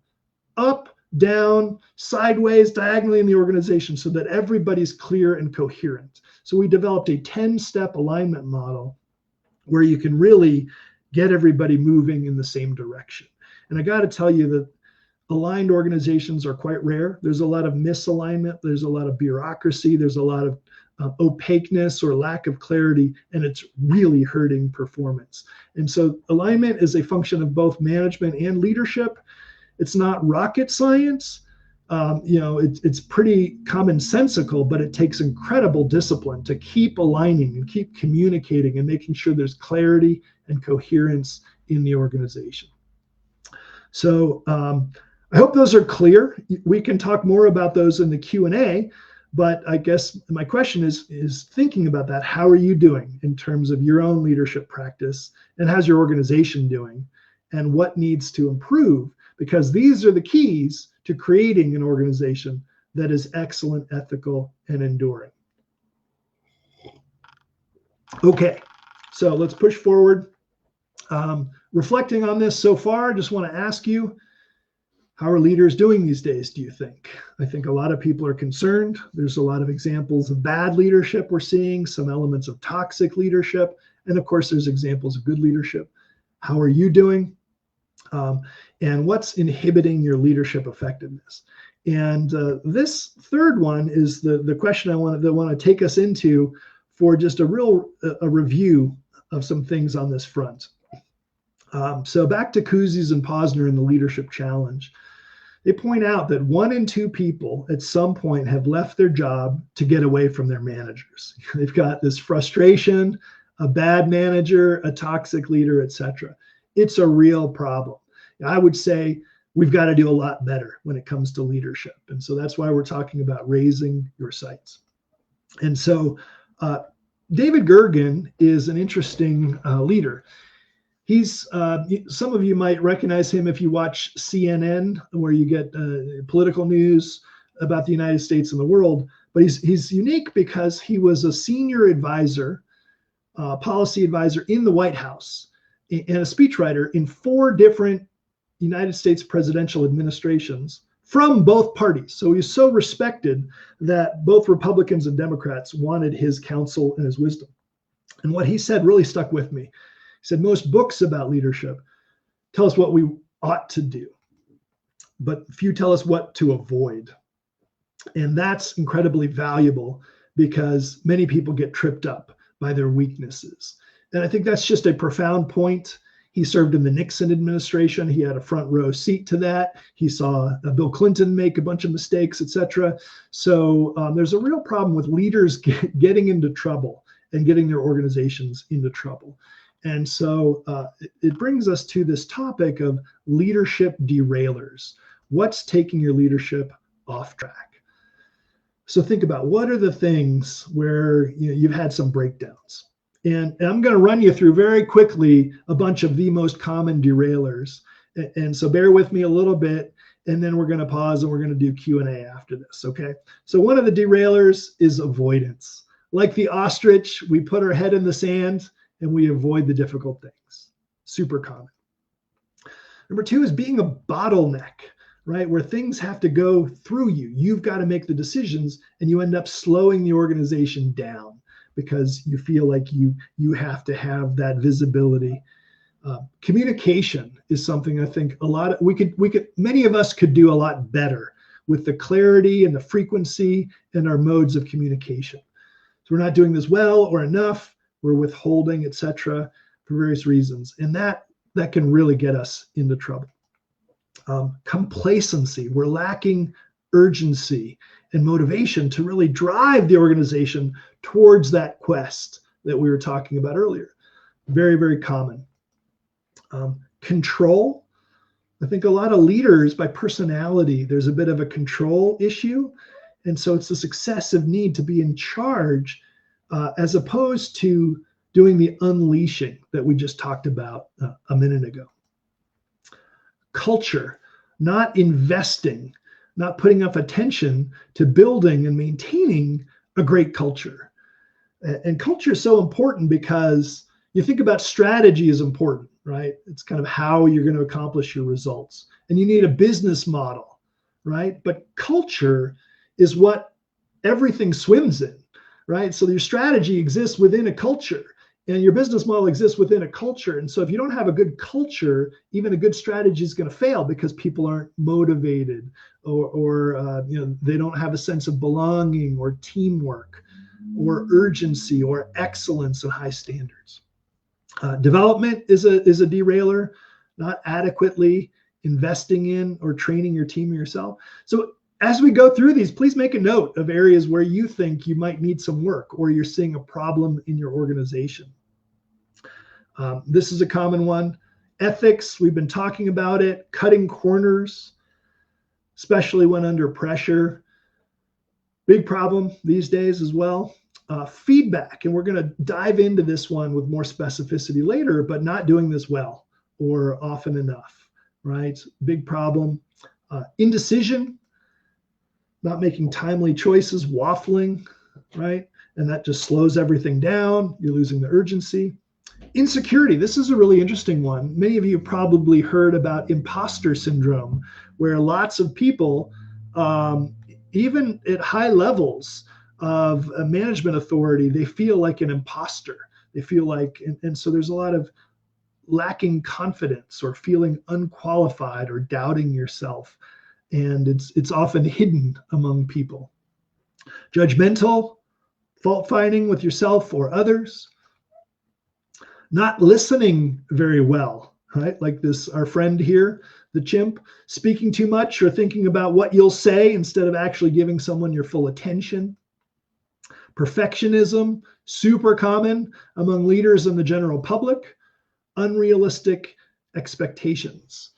up, down, sideways, diagonally in the organization, so that everybody's clear and coherent. So we developed a 10-step alignment model where you can really get everybody moving in the same direction. And I got to tell you that aligned organizations are quite rare. There's a lot of misalignment. There's a lot of bureaucracy. There's a lot of opaqueness or lack of clarity, and it's really hurting performance. And so alignment is a function of both management and leadership. It's not rocket science. It's pretty commonsensical, but it takes incredible discipline to keep aligning and keep communicating and making sure there's clarity and coherence in the organization. So I hope those are clear. We can talk more about those in the Q&A, but I guess my question is thinking about that. How are you doing in terms of your own leadership practice, and how's your organization doing, and what needs to improve? Because these are the keys to creating an organization that is excellent, ethical, and enduring. Okay, so let's push forward. Reflecting on this so far, I just want to ask you, how are leaders doing these days, do you think? I think a lot of people are concerned. There's a lot of examples of bad leadership we're seeing, some elements of toxic leadership, and of course, there's examples of good leadership. How are you doing? And what's inhibiting your leadership effectiveness? And this third one is the question I want to take us into for just a review of some things on this front. So back to Kouzes and Posner in the Leadership Challenge. They point out that 1 in 2 people at some point have left their job to get away from their managers. They've got this frustration, a bad manager, a toxic leader, etc. It's a real problem. I would say we've got to do a lot better when it comes to leadership. And so that's why we're talking about raising your sights. And so David Gergen is an interesting leader. He's some of you might recognize him if you watch CNN, where you get political news about the United States and the world. But he's unique because he was a senior advisor, policy advisor in the White House, and a speechwriter in 4 different United States presidential administrations from both parties. So he's so respected that both Republicans and Democrats wanted his counsel and his wisdom. And what he said really stuck with me. He said, most books about leadership tell us what we ought to do, but few tell us what to avoid. And that's incredibly valuable because many people get tripped up by their weaknesses. And I think that's just a profound point. He served in the Nixon administration. He had a front row seat to that. He saw Bill Clinton make a bunch of mistakes, etc. So there's a real problem with leaders getting into trouble and getting their organizations into trouble. And so it brings us to this topic of leadership derailers. What's taking your leadership off track? So think about, what are the things where you've had some breakdowns? And I'm going to run you through very quickly a bunch of the most common derailers. And so bear with me a little bit, and then we're going to pause and we're going to do Q&A after this, okay? So one of the derailers is avoidance. Like the ostrich, we put our head in the sand and we avoid the difficult things. Super common. Number 2 is being a bottleneck, right? Where things have to go through you. You've got to make the decisions, and you end up slowing the organization down because you feel like you have to have that visibility. Communication is something I think many of us could do a lot better with the clarity and the frequency and our modes of communication. So we're not doing this well or enough. We're withholding, etc., for various reasons, and that can really get us into trouble. Complacency. We're lacking urgency and motivation to really drive the organization towards that quest that we were talking about earlier. Very, very common. Control. I think a lot of leaders, by personality, there's a bit of a control issue. And so it's this excessive need to be in charge as opposed to doing the unleashing that we just talked about a minute ago. Culture, not investing, not putting enough attention to building and maintaining a great culture. And culture is so important because you think about strategy is important, right? It's kind of how you're going to accomplish your results. And you need a business model, right? But culture is what everything swims in, right? So your strategy exists within a culture, and your business model exists within a culture. And so if you don't have a good culture, even a good strategy is going to fail because people aren't motivated or they don't have a sense of belonging or teamwork. or urgency or excellence and high standards. Development is a derailer, not adequately investing in or training your team or yourself. So as we go through these, please make a note of areas where you think you might need some work or you're seeing a problem in your organization. This is a common one. Ethics, we've been talking about it. Cutting corners, especially when under pressure. Big problem these days as well. Feedback, and we're going to dive into this one with more specificity later, but not doing this well or often enough, right? Big problem. Indecision, not making timely choices, waffling, right? And that just slows everything down. You're losing the urgency. Insecurity, this is a really interesting one. Many of you probably heard about imposter syndrome, where lots of people, even at high levels of management authority, they feel like an imposter. They feel like, and so there's a lot of lacking confidence or feeling unqualified or doubting yourself. And it's often hidden among people. Judgmental, fault finding with yourself or others. Not listening very well, right? Like this, our friend here, the chimp, speaking too much or thinking about what you'll say instead of actually giving someone your full attention. Perfectionism, super common among leaders and the general public. Unrealistic expectations,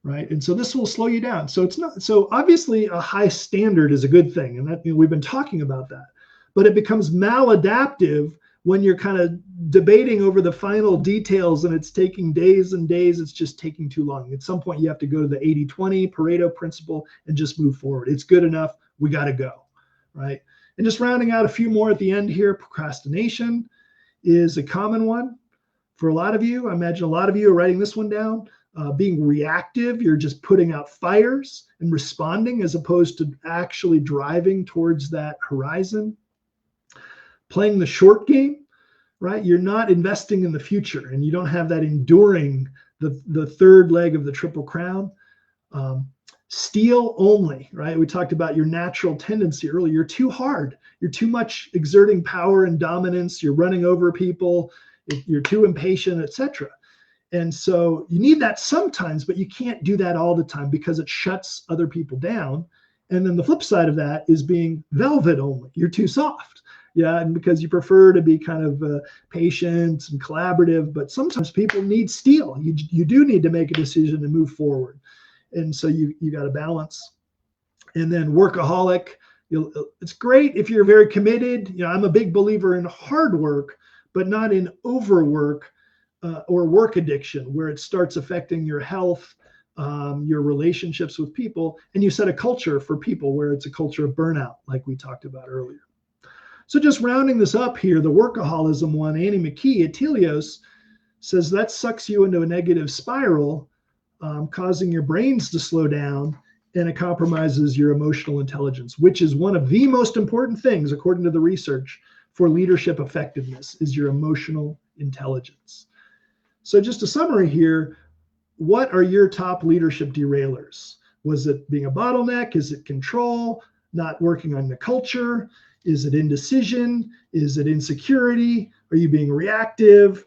right? And so this will slow you down. So it's not, so obviously a high standard is a good thing. And that, we've been talking about that, but it becomes maladaptive when you're kind of debating over the final details and it's taking days and days, it's just taking too long. At some point, you have to go to the 80-20 Pareto principle and just move forward. It's good enough. We got to go, right? And just rounding out a few more at the end here, procrastination is a common one for a lot of you. I imagine a lot of you are writing this one down. Being reactive, you're just putting out fires and responding as opposed to actually driving towards that horizon. Playing the short game, right? You're not investing in the future and you don't have that enduring, the third leg of the Triple Crown. Steal only, right? We talked about your natural tendency earlier. You're too hard. You're too much exerting power and dominance. You're running over people. You're too impatient, etc. And so you need that sometimes, but you can't do that all the time because it shuts other people down. And then the flip side of that is being velvet only. You're too soft. Yeah, and because you prefer to be kind of patient and collaborative, but sometimes people need steel. You do need to make a decision and move forward. And so you got to balance. And then workaholic, it's great if you're very committed. You know, I'm a big believer in hard work, but not in overwork or work addiction, where it starts affecting your health, your relationships with people, and you set a culture for people where it's a culture of burnout, like we talked about earlier. So just rounding this up here, the workaholism one, Annie McKee at Telios says that sucks you into a negative spiral, causing your brains to slow down, and it compromises your emotional intelligence, which is one of the most important things, according to the research, for leadership effectiveness, is your emotional intelligence. So just a summary here, what are your top leadership derailers? Was it being a bottleneck? Is it control? Not working on the culture? Is it indecision? Is it insecurity? Are you being reactive,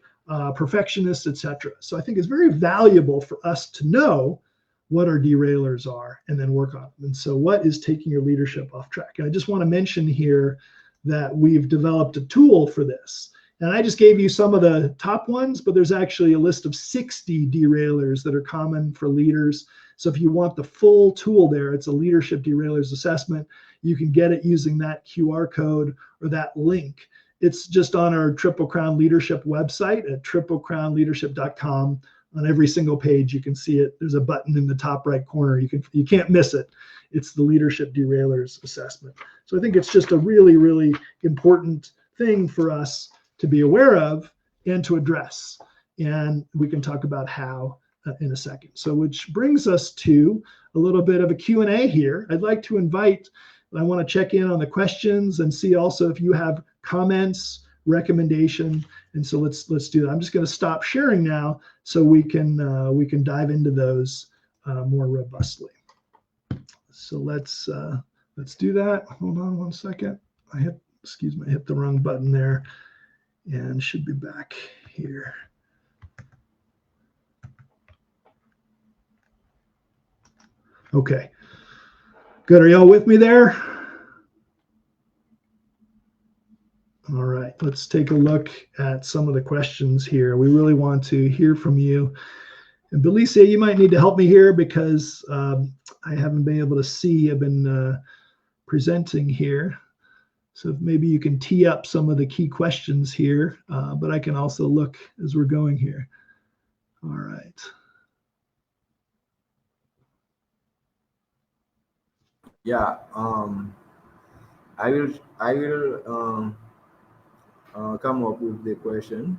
perfectionist, etc.? So I think it's very valuable for us to know what our derailers are and then work on them. And so what is taking your leadership off track? And I just want to mention here that we've developed a tool for this. And I just gave you some of the top ones, but there's actually a list of 60 derailers that are common for leaders. So if you want the full tool there, it's a leadership derailers assessment. You can get it using that QR code or that link. It's just on our Triple Crown Leadership website at triplecrownleadership.com. On every single page, you can see it. There's a button in the top right corner. You can't miss it. It's the leadership derailers assessment. So I think it's just a really, really important thing for us to be aware of and to address. And we can talk about how in a second. So which brings us to a little bit of a Q&A here. I'd like to invite, I want to check in on the questions and see also if you have comments, recommendation. And so let's do that. I'm just going to stop sharing now so we can dive into those more robustly. So let's do that. Hold on one second. I hit excuse me, I hit the wrong button there and should be back here. Okay, good. Are y'all with me there? All right, let's take a look at some of the questions here. We really want to hear from you. And Belicia, you might need to help me here because I haven't been able to see. I've been presenting here. So maybe you can tee up some of the key questions here, but I can also look as we're going here. All right. Yeah, I will come up with the question.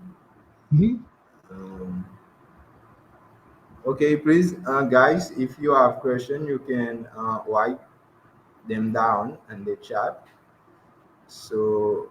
Okay, please, guys, if you have question, you can write them down in the chat. So,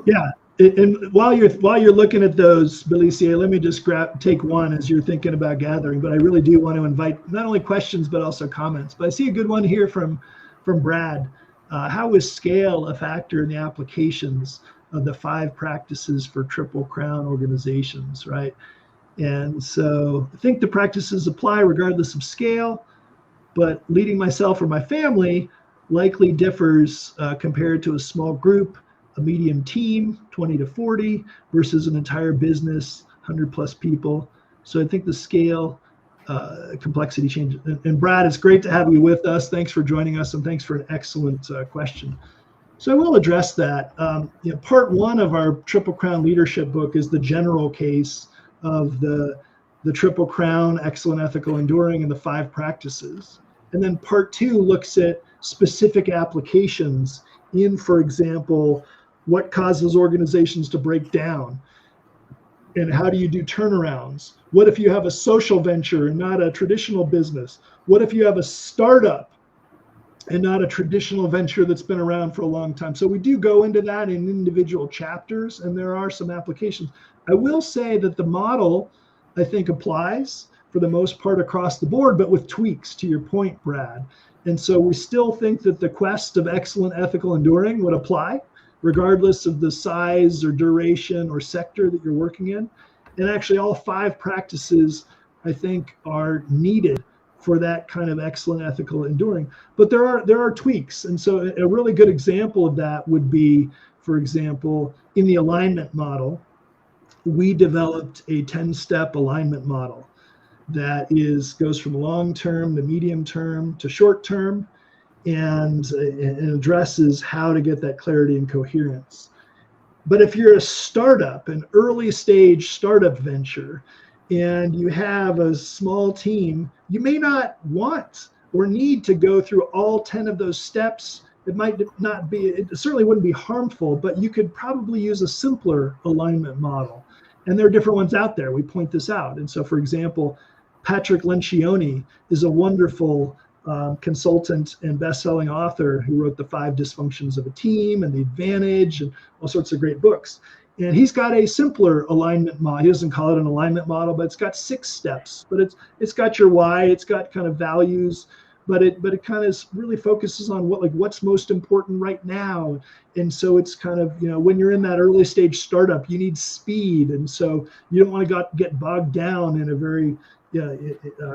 yeah. And while you're looking at those, Belicia, let me just take one as you're thinking about gathering. But I really do want to invite not only questions but also comments. But I see a good one here from Brad. How is scale a factor in the applications of the 5 practices for Triple Crown organizations, right? And so I think the practices apply regardless of scale, but leading myself or my family likely differs compared to a small group, a medium team, 20 to 40, versus an entire business, 100 plus people. So I think the scale complexity changes. And Brad, it's great to have you with us. Thanks for joining us, and thanks for an excellent question. So I will address that. Part 1 of our Triple Crown leadership book is the general case of the Triple Crown, excellent, ethical, enduring, and the 5 practices. And then part 2 looks at specific applications in, for example, what causes organizations to break down, and how do you do turnarounds? What if you have a social venture and not a traditional business? What if you have a startup and not a traditional venture that's been around for a long time? So we do go into that in individual chapters, and there are some applications. I will say that the model, I think, applies for the most part across the board, but with tweaks, to your point, Brad. And so we still think that the quest of excellent, ethical, enduring would apply, regardless of the size or duration or sector that you're working in. And actually all 5 practices, I think, are needed for that kind of excellent, ethical, enduring. But there are tweaks. And so a really good example of that would be, for example, in the alignment model, we developed a 10-step alignment model that goes from long-term to medium-term to short-term, and addresses how to get that clarity and coherence. But if you're a startup, an early stage startup venture, and you have a small team, you may not want or need to go through all 10 of those steps. It might not be, it certainly wouldn't be harmful, but you could probably use a simpler alignment model. And there are different ones out there. We point this out. And so, for example, Patrick Lencioni is a wonderful consultant and best-selling author who wrote The 5 Dysfunctions of a Team and The Advantage and all sorts of great books. And he's got a simpler alignment model. He doesn't call it an alignment model, but it's got 6 steps. But it's got your why, it's got kind of values, but it kind of really focuses on what's most important right now. And so it's kind of, when you're in that early stage startup, you need speed, and so you don't want to get bogged down in a very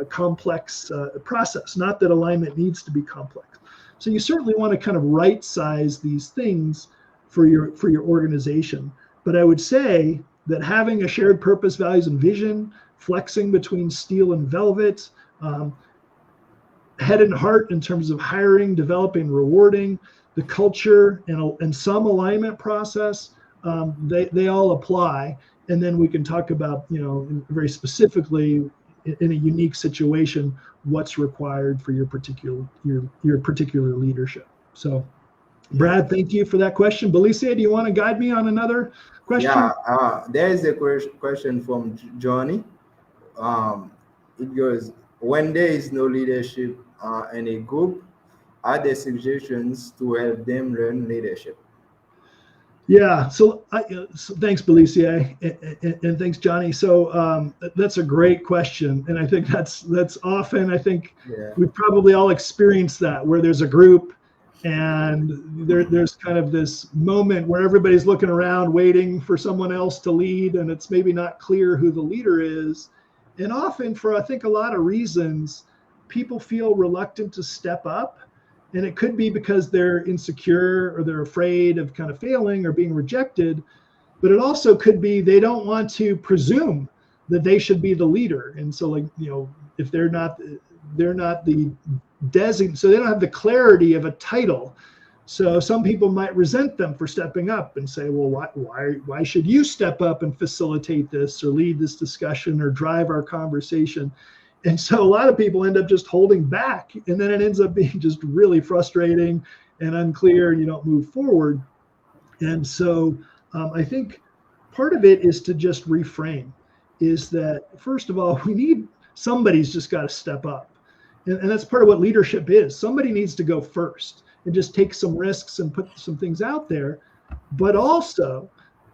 complex process. Not that alignment needs to be complex. So you certainly want to kind of right size these things for your organization. But I would say that having a shared purpose, values, and vision, flexing between steel and velvet, head and heart in terms of hiring, developing, rewarding, the culture, and some alignment process, they all apply. And then we can talk about, very specifically in a unique situation, what's required for your particular leadership. So, Brad, thank you for that question. Belicia, do you want to guide me on another question? Yeah, there is a question from Johnny. It goes, when there is no leadership in a group, are there suggestions to help them learn leadership? Yeah. So thanks, Belicia, and thanks, Johnny. So that's a great question, and I think that's often, I think Yeah. we probably all experience that, where there's a group and there's kind of this moment where everybody's looking around waiting for someone else to lead, and it's maybe not clear who the leader is. And often, for I think a lot of reasons, people feel reluctant to step up. And it could be because they're insecure or they're afraid of kind of failing or being rejected. But it also could be they don't want to presume that they should be the leader. And so, like, if they're not the design, so they don't have the clarity of a title. So some people might resent them for stepping up and say, well, why should you step up and facilitate this or lead this discussion or drive our conversation? And so a lot of people end up just holding back, and then it ends up being just really frustrating and unclear, and you don't move forward. And so I think part of it is to just reframe, is that first of all, somebody's just got to step up. And that's part of what leadership is. Somebody needs to go first and just take some risks and put some things out there, but also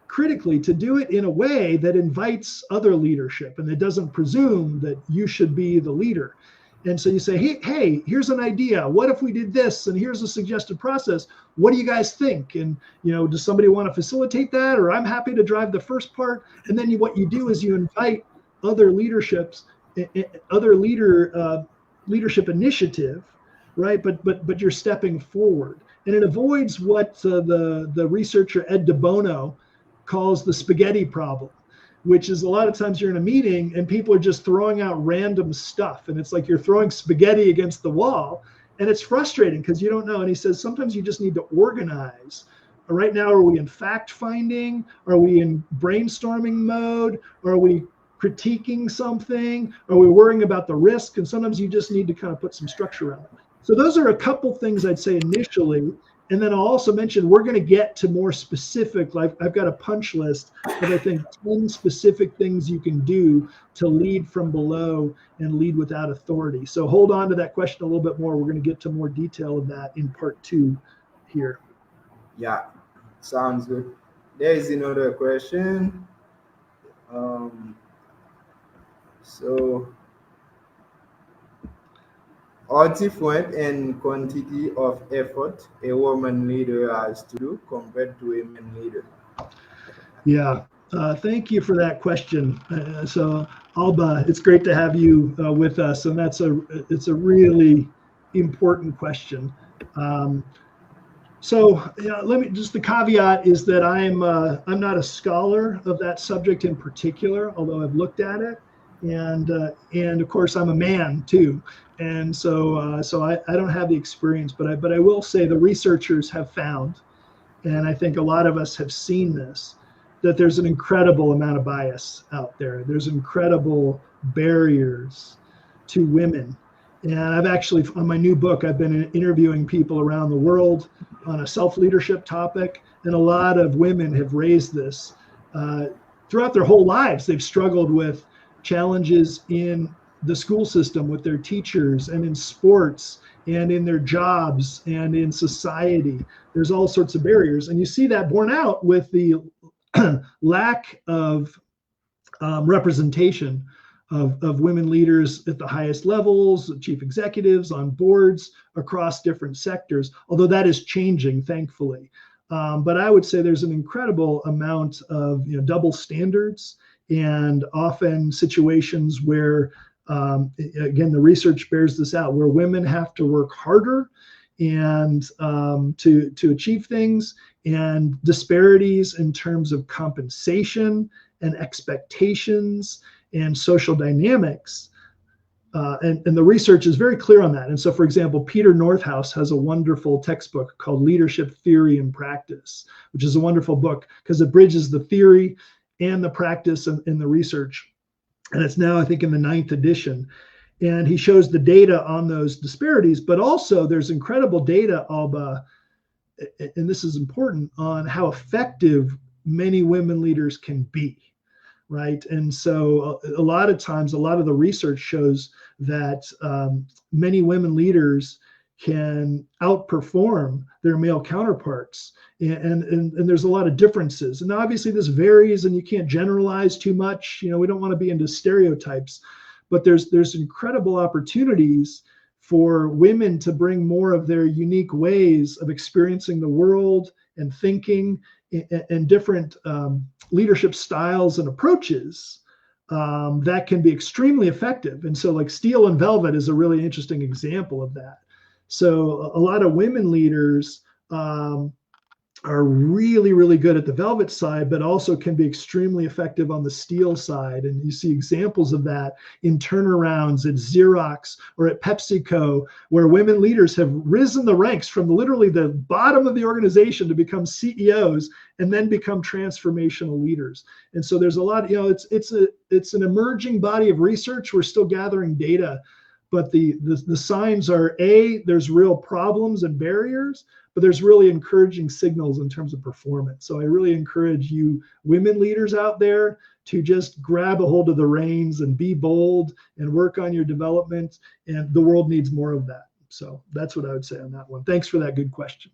critically to do it in a way that invites other leadership and that doesn't presume that you should be the leader. And so you say, hey, here's an idea. What if we did this? And here's a suggested process. What do you guys think? And, does somebody want to facilitate that? Or I'm happy to drive the first part. And then what you do is you invite other leadership initiative, right? But you're stepping forward. And it avoids what the researcher Ed De Bono calls the spaghetti problem, which is a lot of times you're in a meeting and people are just throwing out random stuff. And it's like you're throwing spaghetti against the wall, and it's frustrating because you don't know. And he says, sometimes you just need to organize. Right now, are we in fact finding? Are we in brainstorming mode? Are we critiquing something? Are we worrying about the risk? And sometimes you just need to kind of put some structure around it. So those are a couple things I'd say initially. And then I'll also mention we're going to get to more specific, like I've got a punch list of, I think, 10 specific things you can do to lead from below and lead without authority. So hold on to that question a little bit more. We're going to get to more detail of that in part 2 here. Yeah, sounds good. There is another question. So, how different in quantity of effort a woman leader has to do compared to a man leader? Yeah, thank you for that question. So Alba, it's great to have you with us, and it's a really important question. So let me just, the caveat is that I'm not a scholar of that subject in particular, although I've looked at it, and of course I'm a man too, and so I don't have the experience, but I will say the researchers have found, and I think a lot of us have seen this, that there's an incredible amount of bias out there. There's incredible barriers to women. And I've actually, on my new book, I've been interviewing people around the world on a self-leadership topic. And a lot of women have raised this. Throughout their whole lives, they've struggled with challenges in the school system with their teachers and in sports and in their jobs and in society. There's all sorts of barriers. And you see that borne out with the lack of representation of women leaders at the highest levels, chief executives, on boards across different sectors, although that is changing, thankfully. But I would say there's an incredible amount of double standards, and often situations where, again, the research bears this out, where women have to work harder and to achieve things, and disparities in terms of compensation and expectations and social dynamics. And the research is very clear on that. And so, for example, Peter Northouse has a wonderful textbook called Leadership Theory and Practice, which is a wonderful book because it bridges the theory and the practice and the research. And it's now, I think, in the 9th edition. And he shows the data on those disparities, but also there's incredible data, Alba, and this is important, on how effective many women leaders can be, right? And so a lot of times, a lot of the research shows that many women leaders can outperform their male counterparts. And there's a lot of differences. And obviously this varies and you can't generalize too much. We don't want to be into stereotypes, but there's incredible opportunities for women to bring more of their unique ways of experiencing the world and thinking and different leadership styles and approaches that can be extremely effective. And so like Steel and Velvet is a really interesting example of that. So a lot of women leaders are really, really good at the Velvet side, but also can be extremely effective on the Steel side. And you see examples of that in turnarounds at Xerox or at PepsiCo, where women leaders have risen the ranks from literally the bottom of the organization to become CEOs and then become transformational leaders. And so there's a lot, it's an emerging body of research. We're still gathering data, but the signs are there's real problems and barriers, but there's really encouraging signals in terms of performance. So I really encourage you women leaders out there to just grab a hold of the reins and be bold and work on your development. And the world needs more of that. So that's what I would say on that one. Thanks for that good question.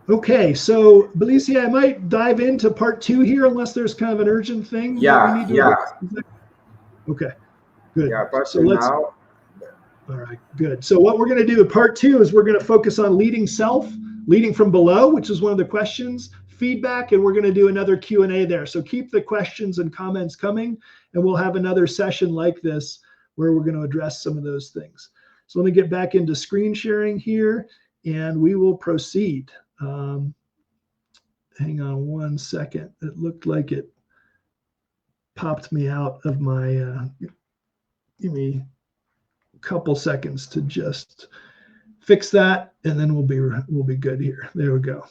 Okay, so Belicia, I might dive into part 2 here unless there's kind of an urgent thing. Yeah. Okay, good. Yeah, part so 2 let's. now. All right, good. So what we're going to do in part 2 is we're going to focus on leading self, leading from below, which is one of the questions, feedback, and we're going to do another Q&A there. So keep the questions and comments coming, and we'll have another session like this where we're going to address some of those things. So let me get back into screen sharing here, and we will proceed. Hang on one second. It looked like it popped me out of my, give me a couple seconds to just fix that, and then we'll be good here. There we go.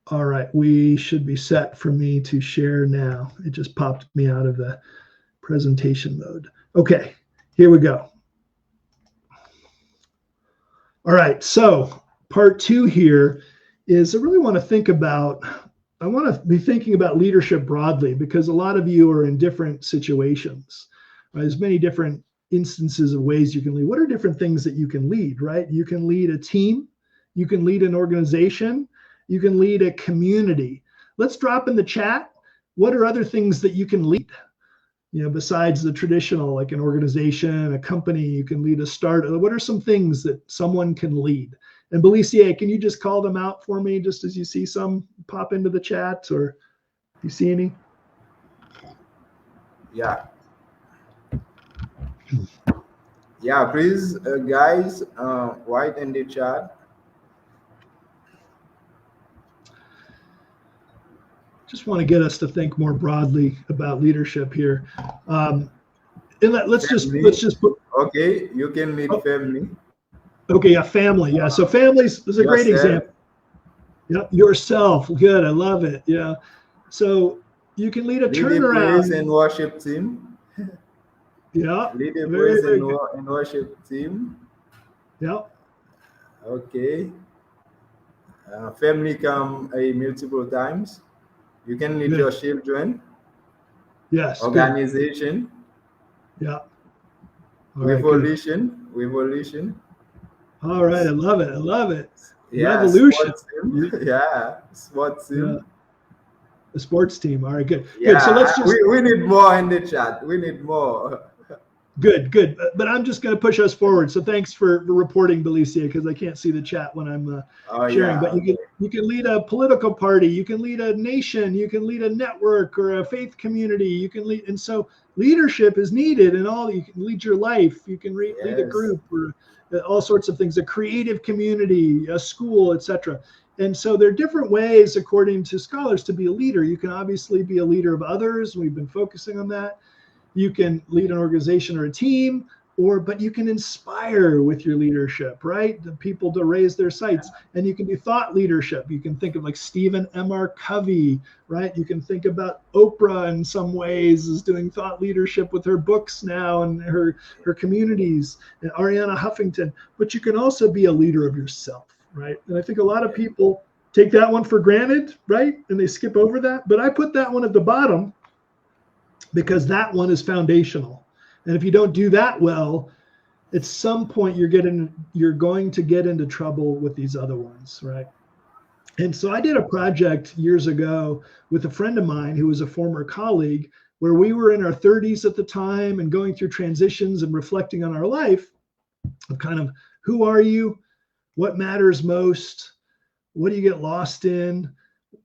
All right, we should be set for me to share now. It just popped me out of the presentation mode. Okay, here we go. All right, so part 2 here is I really want to think about, I want to be thinking about leadership broadly, because a lot of you are in different situations. Right? There's many different instances of ways you can lead. What are different things that you can lead, right? You can lead a team, you can lead an organization, you can lead a community. Let's drop in the chat, what are other things that you can lead? Besides the traditional, like an organization, a company, you can lead a startup. What are some things that someone can lead? And Belicia, can you just call them out for me just as you see some pop into the chat, or you see any? Yeah. Yeah, please, guys, write in the chat. Just want to get us to think more broadly about leadership here. And let's just put. Okay, you can lead family. Okay, yeah, family. Yeah, so families is a great example. Yep, yourself. Good, I love it. Yeah, so you can lead a turnaround. Praise and worship team. Yeah. Lead a praise and worship team. Yeah. Okay. Family come multiple times. You can lead your children. Yes. Organization. Good. Yeah. Revolution. All right, I love it. Yeah, revolution. Sports team. Yeah. The sports team. All right, good. Yeah, good. So let's just. We need more in the chat. We need more. Good. But I'm just going to push us forward. So thanks for reporting, Belicia, because I can't see the chat when I'm sharing. But you can lead a political party, you can lead a nation, you can lead a network or a faith community. You can lead, and so leadership is needed in all. You can lead your life, you can lead a group, or all sorts of things, a creative community, a school, etc. And so there are different ways, according to scholars, to be a leader. You can obviously be a leader of others. We've been focusing on that. You can lead an organization or a team, but you can inspire with your leadership, right? The people to raise their sights. And you can do thought leadership. You can think of like Stephen M.R. Covey, right? You can think about Oprah in some ways as doing thought leadership with her books now and her communities, and Arianna Huffington. But you can also be a leader of yourself, right? And I think a lot of people take that one for granted, right? And they skip over that. But I put that one at the bottom because that one is foundational. And if you don't do that well, at some point you're going to get into trouble with these other ones, right? And so I did a project years ago with a friend of mine who was a former colleague, where we were in our 30s at the time and going through transitions and reflecting on our life of kind of, who are you? What matters most? What do you get lost in?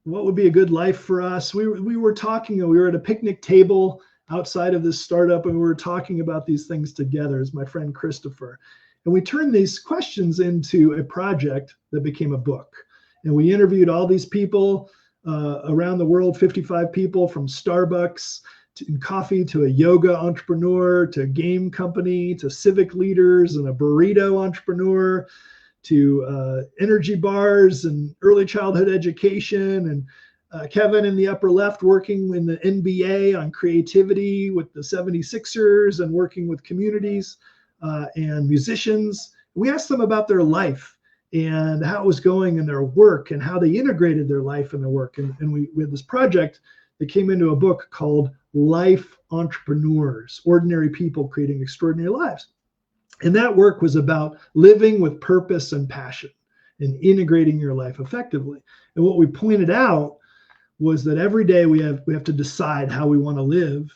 What would be a good life for us? We were talking, we were at a picnic table outside of this startup, and we were talking about these things together as my friend Christopher. And we turned these questions into a project that became a book. And we interviewed all these people around the world, 55 people, from Starbucks in coffee to a yoga entrepreneur, to a game company, to civic leaders and a burrito entrepreneur, to energy bars and early childhood education. And Kevin in the upper left working in the NBA on creativity with the 76ers and working with communities and musicians. We asked them about their life and how it was going in their work and how they integrated their life and their work. And we had this project that came into a book called Life Entrepreneurs, Ordinary People Creating Extraordinary Lives. And that work was about living with purpose and passion and integrating your life effectively. And what we pointed out was that every day we have to decide how we want to live,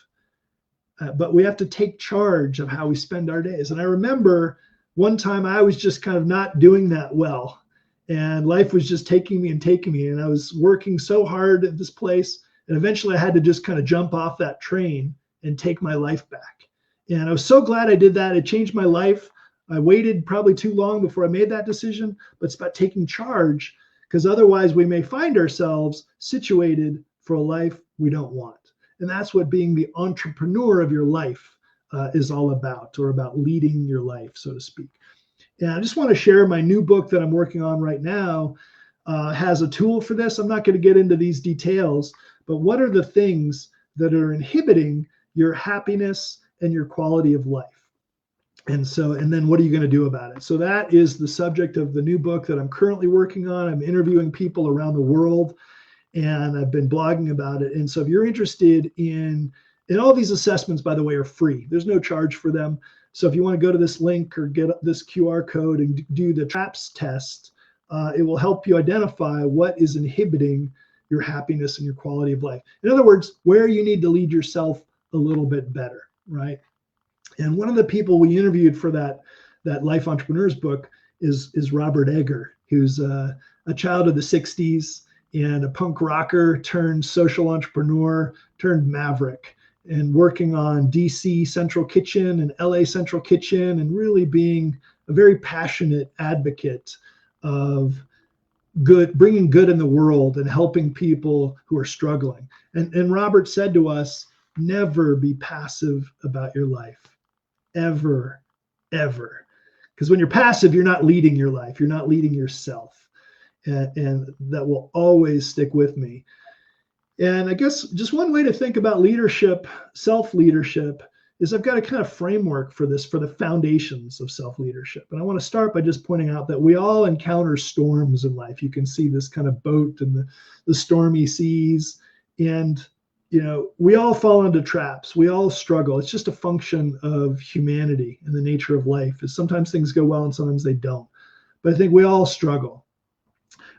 but we have to take charge of how we spend our days. And I remember one time I was just kind of not doing that well, and life was just taking me, and I was working so hard at this place, and eventually I had to just kind of jump off that train and take my life back. And I was so glad I did that. It changed my life. I waited probably too long before I made that decision, but it's about taking charge, because otherwise we may find ourselves situated for a life we don't want. And that's what being the entrepreneur of your life is all about, or about leading your life, so to speak. And I just want to share my new book that I'm working on right now has a tool for this. I'm not going to get into these details, but what are the things that are inhibiting your happiness and your quality of life? And then what are you going to do about it? So that is the subject of the new book that I'm currently working on. I'm interviewing people around the world, and I've been blogging about it. And so if you're interested in all these assessments, by the way, are free. There's no charge for them. So if you want to go to this link or get this QR code and do the TRAPS test, it will help you identify what is inhibiting your happiness and your quality of life. In other words, where you need to lead yourself a little bit better, right? And one of the people we interviewed for that Life Entrepreneurs book is Robert Egger, who's a child of the 60s and a punk rocker turned social entrepreneur turned maverick, and working on DC Central Kitchen and LA Central Kitchen, and really being a very passionate advocate of good, bringing good in the world and helping people who are struggling. And Robert said to us, never be passive about your life, ever, ever. Because when you're passive, you're not leading your life, you're not leading yourself. And that will always stick with me. And I guess just one way to think about leadership, self-leadership, is I've got a kind of framework for this, for the foundations of self-leadership. And I want to start by just pointing out that we all encounter storms in life. You can see this kind of boat in the stormy seas. And, we all fall into traps. We all struggle. It's just a function of humanity and the nature of life. Is sometimes things go well and sometimes they don't. But I think we all struggle.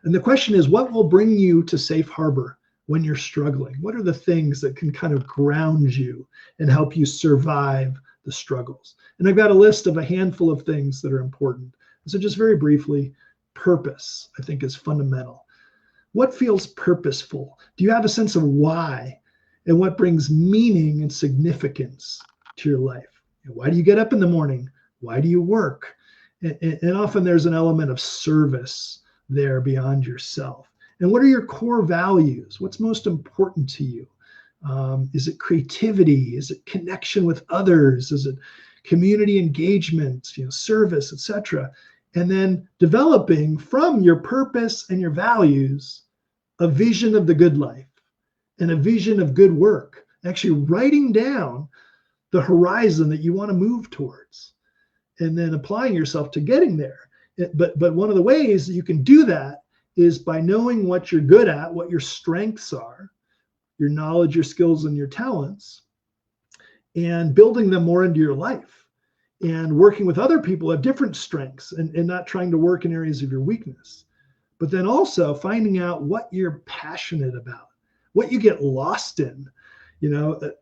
And the question is, what will bring you to safe harbor when you're struggling? What are the things that can kind of ground you and help you survive the struggles? And I've got a list of a handful of things that are important. So just very briefly, purpose, I think, is fundamental. What feels purposeful? Do you have a sense of why and what brings meaning and significance to your life? Why do you get up in the morning? Why do you work? And often there's an element of service there beyond yourself. And what are your core values? What's most important to you? Is it creativity? Is it connection with others? Is it community engagement, service, etc.? And then developing from your purpose and your values a vision of the good life and a vision of good work. Actually writing down the horizon that you want to move towards, and then applying yourself to getting there. But one of the ways that you can do that is by knowing what you're good at, what your strengths are, your knowledge, your skills, and your talents, and building them more into your life, and working with other people who have different strengths, and not trying to work in areas of your weakness. But then also finding out what you're passionate about, what you get lost in,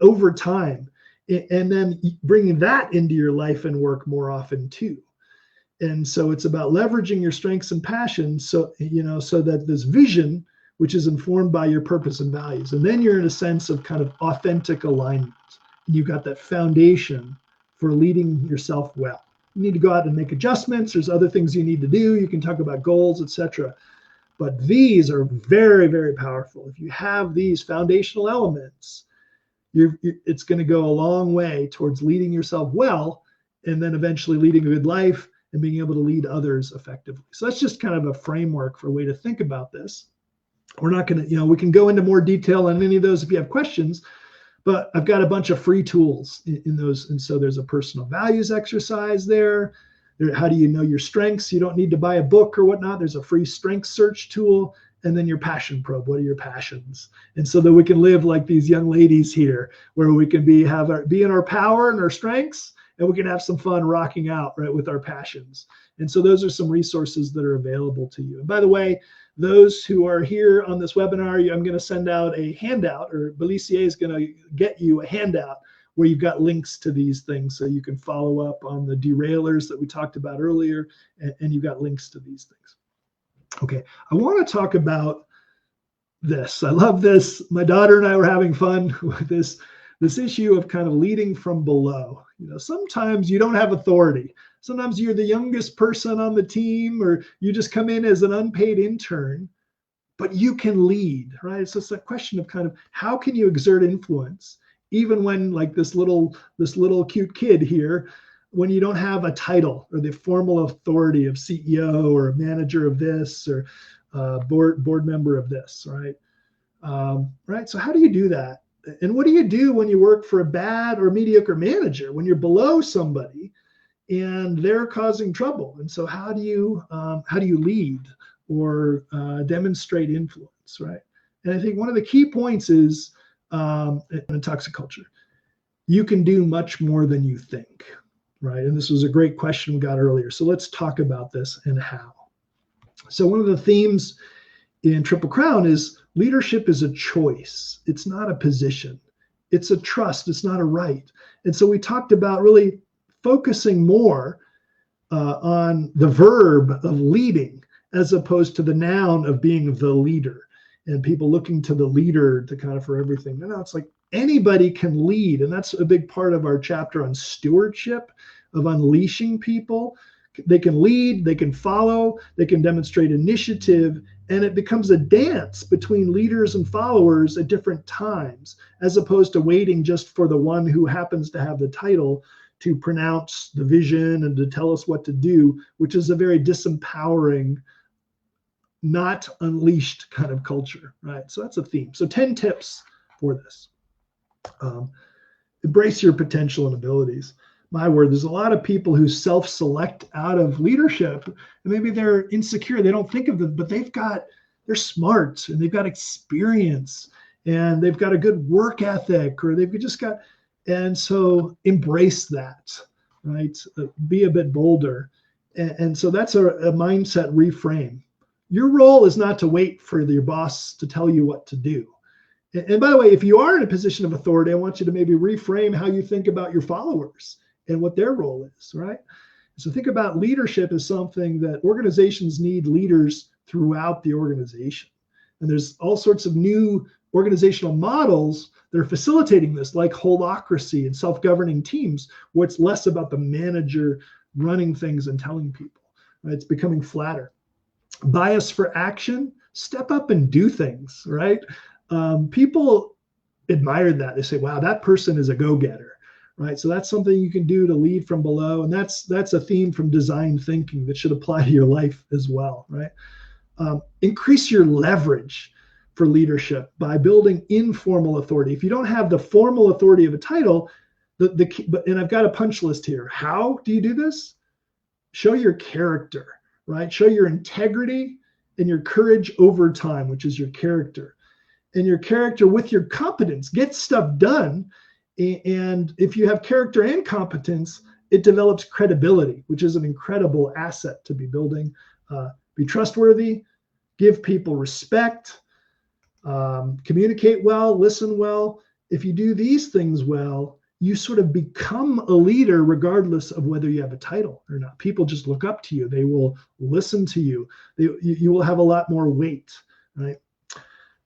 over time, and then bringing that into your life and work more often too. And so it's about leveraging your strengths and passions, so that this vision, which is informed by your purpose and values, and then you're in a sense of kind of authentic alignment. And you've got that foundation for leading yourself well. You need to go out and make adjustments. There's other things you need to do. You can talk about goals, etc. But these are very, very powerful. If you have these foundational elements, it's going to go a long way towards leading yourself well, and then eventually leading a good life and being able to lead others effectively. So that's just kind of a framework for a way to think about this. We're not going to, we can go into more detail on any of those if you have questions, but I've got a bunch of free tools in those. And so there's a personal values exercise there. How do you know your strengths? You don't need to buy a book or whatnot. There's a free strength search tool. And then your passion probe. What are your passions? And so that we can live like these young ladies here, where we can be in our power and our strengths, and we can have some fun rocking out, right, with our passions. And so those are some resources that are available to you. And by the way, those who are here on this webinar, I'm going to send out a handout, or Belissier is going to get you a handout where you've got links to these things, so you can follow up on the derailers that we talked about earlier, and you've got links to these things. Okay, I want to talk about this. I love this. My daughter and I were having fun with this issue of kind of leading from below. Sometimes you don't have authority. Sometimes you're the youngest person on the team, or you just come in as an unpaid intern, but you can lead, right? So it's a question of kind of how can you exert influence, even when, like this little cute kid here, when you don't have a title or the formal authority of CEO or manager of this, or board member of this, right? Right. So how do you do that? And what do you do when you work for a bad or mediocre manager, when you're below somebody and they're causing trouble? And so how do you lead or demonstrate influence, right? And I think one of the key points is in toxic culture, you can do much more than you think. Right. And this was a great question we got earlier. So let's talk about this and how. So one of the themes in Triple Crown is leadership is a choice. It's not a position. It's a trust. It's not a right. And so we talked about really focusing more on the verb of leading as opposed to the noun of being the leader, and people looking to the leader to kind of for everything. No, it's like anybody can lead. And that's a big part of our chapter on stewardship, of unleashing people. They can lead, they can follow, they can demonstrate initiative, and it becomes a dance between leaders and followers at different times, as opposed to waiting just for the one who happens to have the title to pronounce the vision and to tell us what to do, which is a very disempowering, not unleashed kind of culture, right? So that's a theme. So 10 tips for this. Embrace your potential and abilities. My word, there's a lot of people who self-select out of leadership, and maybe they're insecure. They don't think of them, but they're smart, and they've got experience, and they've got a good work ethic, or they've just got, and so embrace that, right? Be a bit bolder. And so that's a mindset reframe. Your role is not to wait for your boss to tell you what to do. And by the way, if you are in a position of authority, I want you to maybe reframe how you think about your followers and what their role is, right? So think about leadership as something that organizations need leaders throughout the organization. And there's all sorts of new organizational models that are facilitating this, like holacracy and self-governing teams, where it's less about the manager running things and telling people, right? It's becoming flatter. Bias for action, step up and do things, right? People admire that. They say, wow, that person is a go-getter, right? So that's something you can do to lead from below. And that's a theme from design thinking that should apply to your life as well, right? Increase your leverage for leadership by building informal authority. If you don't have the formal authority of a title, and I've got a punch list here. How do you do this? Show your character, right? Show your integrity and your courage over time, which is your character. And your character with your competence, get stuff done, And if you have character and competence, it develops credibility, which is an incredible asset to be building. Be trustworthy, give people respect, communicate well, listen well. If you do these things well, you sort of become a leader regardless of whether you have a title or not. People just look up to you. They will listen to you. You will have a lot more weight, right?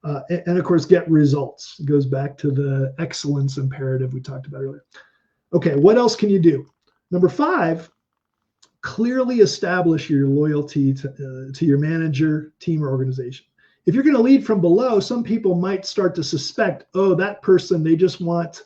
And of course, get results. It goes back to the excellence imperative we talked about earlier. Okay, what else can you do? Number 5, clearly establish your loyalty to your manager, team, or organization. If you're going to lead from below, some people might start to suspect, oh, that person, they just want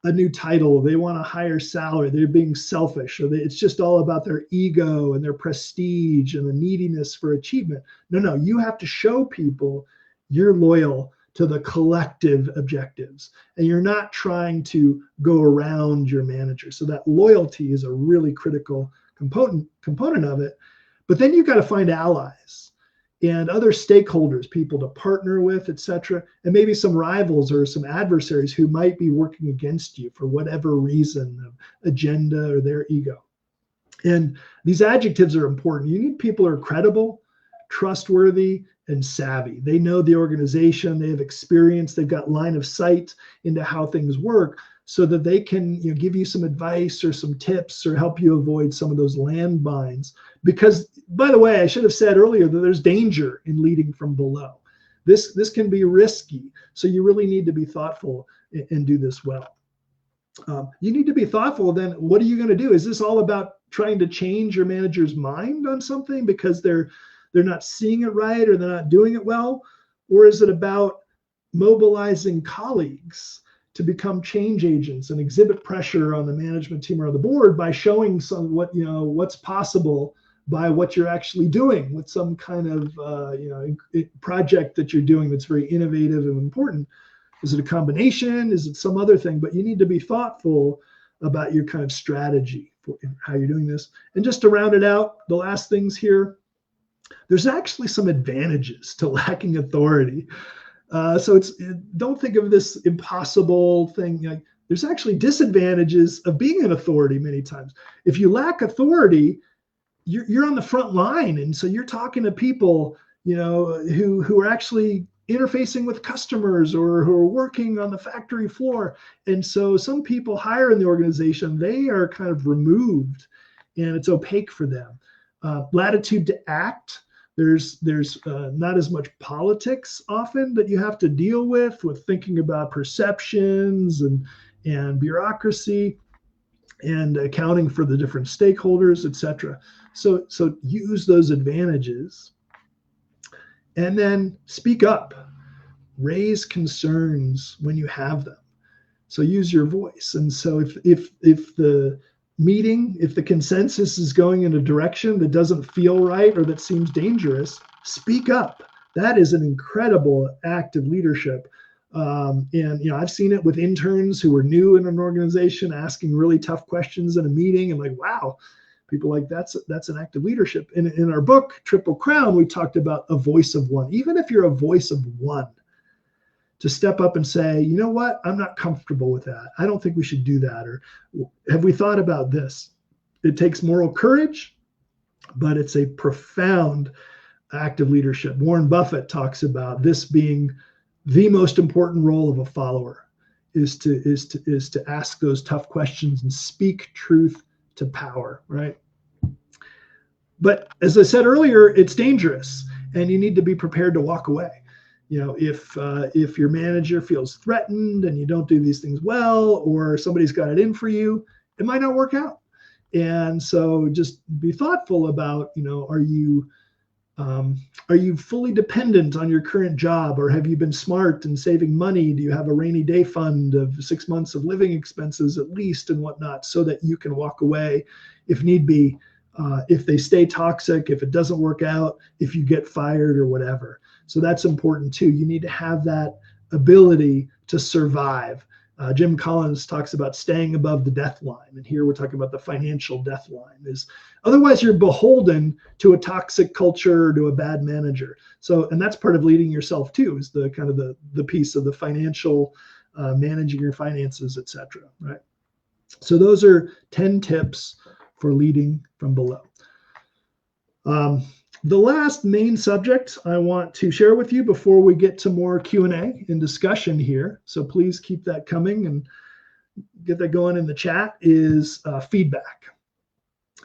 a new title. They want a higher salary. They're being selfish. Or it's just all about their ego and their prestige and the neediness for achievement. No, you have to show people you're loyal to the collective objectives, and you're not trying to go around your manager. So that loyalty is a really critical component of it. But then you've got to find allies and other stakeholders, people to partner with, etc., and maybe some rivals or some adversaries who might be working against you for whatever reason, agenda or their ego. And these adjectives are important. You need people who are credible, trustworthy, and savvy. They know the organization, they have experience, they've got line of sight into how things work, so that they can give you some advice or some tips or help you avoid some of those landmines. Because, by the way, I should have said earlier that there's danger in leading from below. This can be risky, so you really need to be thoughtful and do this well. You need to be thoughtful. Then what are you going to do? Is this all about trying to change your manager's mind on something because they're not seeing it right or they're not doing it well? Or is it about mobilizing colleagues to become change agents and exhibit pressure on the management team or on the board by showing what's possible by what you're actually doing with some kind of project that you're doing that's very innovative and important? Is it a combination? Is it some other thing? But you need to be thoughtful about your kind of strategy for how you're doing this. And just to round it out, the last things here, there's actually some advantages to lacking authority. So don't think of this impossible thing. There's actually disadvantages of being an authority many times. If you lack authority, you're on the front line, and so you're talking to people, who are actually interfacing with customers or who are working on the factory floor. And so some people higher in the organization, they are kind of removed, and it's opaque for them. Latitude to act. There's not as much politics often that you have to deal with thinking about perceptions and bureaucracy and accounting for the different stakeholders, etc. So use those advantages, and then speak up, raise concerns when you have them. So use your voice. And so if the meeting, if the consensus is going in a direction that doesn't feel right or that seems dangerous, speak up. That is an incredible act of leadership. And I've seen it with interns who are new in an organization asking really tough questions in a meeting, and like, wow, people like that's an act of leadership. In our book, Triple Crown, we talked about a voice of one. Even if you're a voice of one, to step up and say, you know what, I'm not comfortable with that. I don't think we should do that. Or have we thought about this? It takes moral courage, but it's a profound act of leadership. Warren Buffett talks about this being the most important role of a follower, is to ask those tough questions and speak truth to power, right? But as I said earlier, it's dangerous, and you need to be prepared to walk away. If your manager feels threatened and you don't do these things well, or somebody's got it in for you, it might not work out. And so just be thoughtful about, are you fully dependent on your current job, or have you been smart and saving money? Do you have a rainy day fund of 6 months of living expenses at least and whatnot, so that you can walk away if need be, if they stay toxic, if it doesn't work out, if you get fired or whatever. So that's important too. You need to have that ability to survive. Jim Collins talks about staying above the death line. And here we're talking about the financial death line. Otherwise you're beholden to a toxic culture or to a bad manager. So, and that's part of leading yourself too, is the kind of the piece of the financial managing your finances, etc. Right? So those are 10 tips for leading from below. The last main subject I want to share with you before we get to more Q&A and discussion here, so please keep that coming and get that going in the chat, is feedback.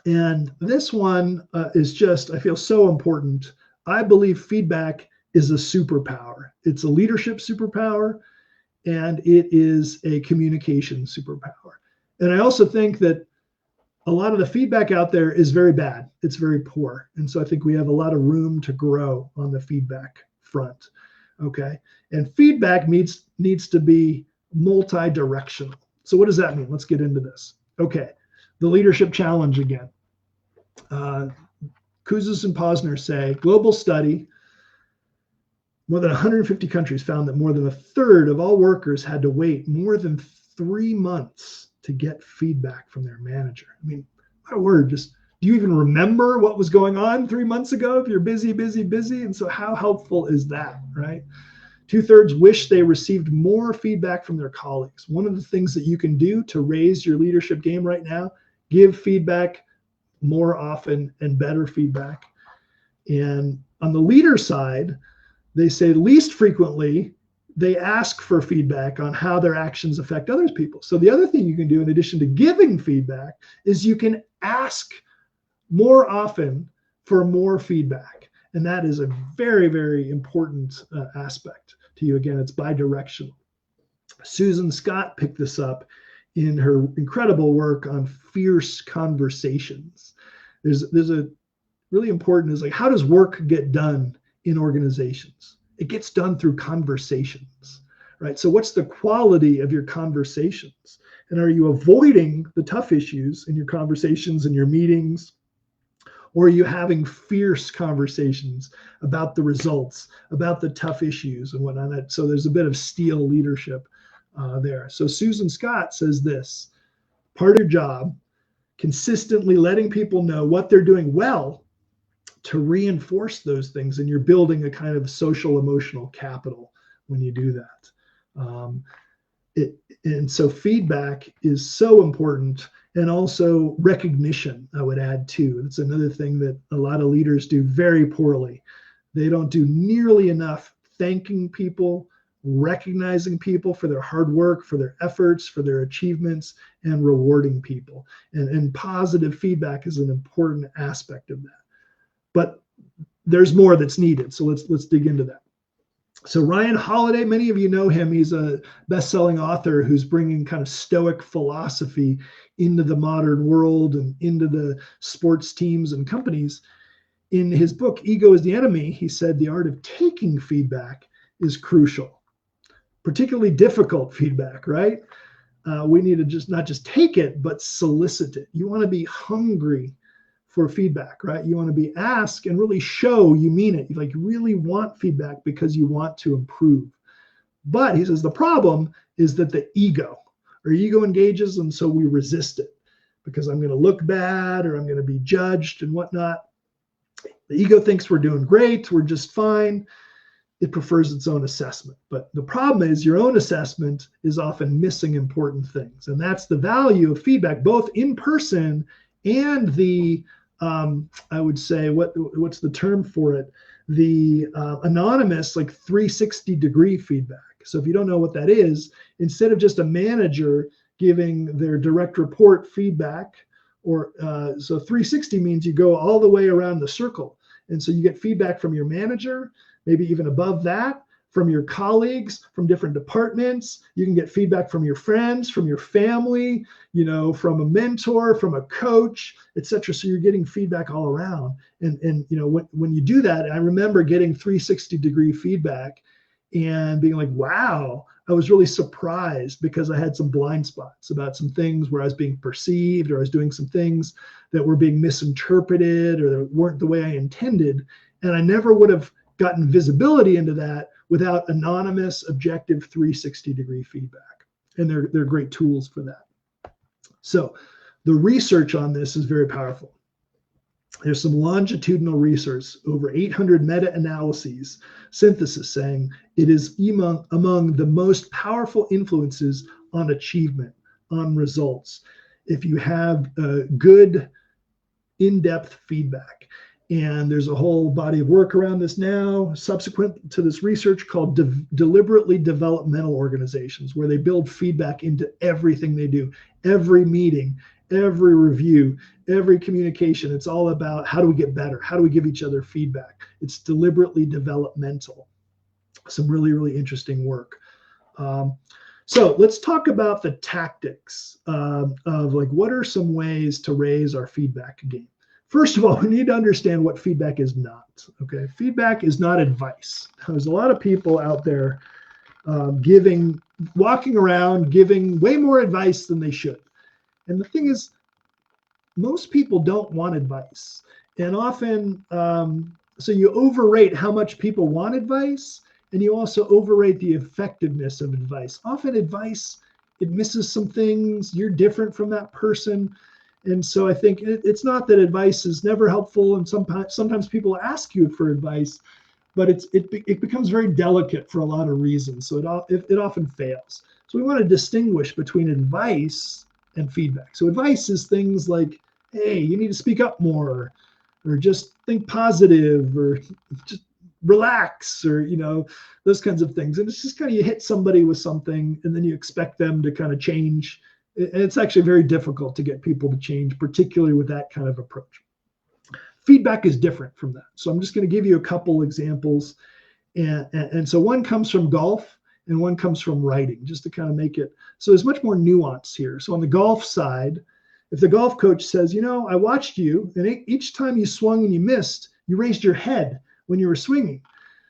And this one is just, I feel so important. I believe feedback is a superpower. It's a leadership superpower, and it is a communication superpower. And I also think that a lot of the feedback out there is very bad. It's very poor. And so I think we have a lot of room to grow on the feedback front. Okay. And feedback needs to be multi-directional. So what does that mean? Let's get into this. Okay. The leadership challenge again. Kouzes and Posner say, global study, more than 150 countries found that more than a third of all workers had to wait more than 3 months to get feedback from their manager. I mean, my word, just do you even remember what was going on 3 months ago if you're busy? And so how helpful is that, right? 2/3 wish they received more feedback from their colleagues. One of the things that you can do to raise your leadership game right now, give feedback more often and better feedback. And on the leader side, they say least frequently they ask for feedback on how their actions affect other people. So the other thing you can do in addition to giving feedback is you can ask more often for more feedback. And that is a very, very important aspect to you. Again, it's bi-directional. Susan Scott picked this up in her incredible work on fierce conversations. There's a really important is like, how does work get done in organizations? It gets done through conversations, right? So what's the quality of your conversations? And are you avoiding the tough issues in your conversations and your meetings? Or are you having fierce conversations about the results, about the tough issues and whatnot? So there's a bit of steel leadership there. So Susan Scott says this, part of your job, consistently letting people know what they're doing well to reinforce those things, and you're building a kind of social emotional capital when you do that. And so feedback is so important, and also recognition, I would add too. It's another thing that a lot of leaders do very poorly. They don't do nearly enough thanking people, recognizing people for their hard work, for their efforts, for their achievements, and rewarding people. And positive feedback is an important aspect of that. But there's more that's needed. So let's dig into that. So Ryan Holiday, many of you know him. He's a best-selling author who's bringing kind of Stoic philosophy into the modern world and into the sports teams and companies. In his book, Ego is the Enemy, he said the art of taking feedback is crucial, particularly difficult feedback, right? We need to not just take it, but solicit it. You want to be hungry for feedback, right? You want to be asked and really show you mean it. You like really want feedback because you want to improve. But he says the problem is that the ego engages, and so we resist it because I'm going to look bad or I'm going to be judged and whatnot. The ego thinks we're doing great, we're just fine. It prefers its own assessment. But the problem is your own assessment is often missing important things. And that's the value of feedback, both in person and the I would say, what's the term for it? The anonymous, like 360-degree feedback. So if you don't know what that is, instead of just a manager giving their direct report feedback, or so 360 means you go all the way around the circle. And so you get feedback from your manager, maybe even above that, from your colleagues, from different departments. You can get feedback from your friends, from your family, from a mentor, from a coach, etc. So you're getting feedback all around. And when you do that, I remember getting 360-degree feedback and being like, wow, I was really surprised because I had some blind spots about some things where I was being perceived, or I was doing some things that were being misinterpreted or that weren't the way I intended. And I never would have gotten visibility into that without anonymous, objective 360-degree feedback. And they're great tools for that. So the research on this is very powerful. There's some longitudinal research, over 800 meta-analyses, synthesis saying it is among the most powerful influences on achievement, on results, if you have good in-depth feedback. And there's a whole body of work around this now, subsequent to this research, called deliberately developmental organizations, where they build feedback into everything they do, every meeting, every review, every communication. It's all about, how do we get better? How do we give each other feedback? It's deliberately developmental. Some really, really interesting work. So let's talk about the tactics of like, what are some ways to raise our feedback game? First of all, we need to understand what feedback is not. Okay, feedback is not advice. There's a lot of people out there walking around giving way more advice than they should. And the thing is, most people don't want advice. And often, so you overrate how much people want advice, and you also overrate the effectiveness of advice. Often advice, it misses some things. You're different from that person. And so I think it's not that advice is never helpful. And sometimes people ask you for advice, but it becomes very delicate for a lot of reasons. So it often fails. So we want to distinguish between advice and feedback. So advice is things like, hey, you need to speak up more, or just think positive, or just relax, or, you know, those kinds of things. And it's just kind of, you hit somebody with something and then you expect them to kind of change. And it's actually very difficult to get people to change, particularly with that kind of approach. Feedback is different from that. So I'm just going to give you a couple examples. And so one comes from golf and one comes from writing, just to kind of make it, so there's much more nuance here. So on the golf side, if the golf coach says, you know, I watched you, and each time you swung and you missed, you raised your head when you were swinging.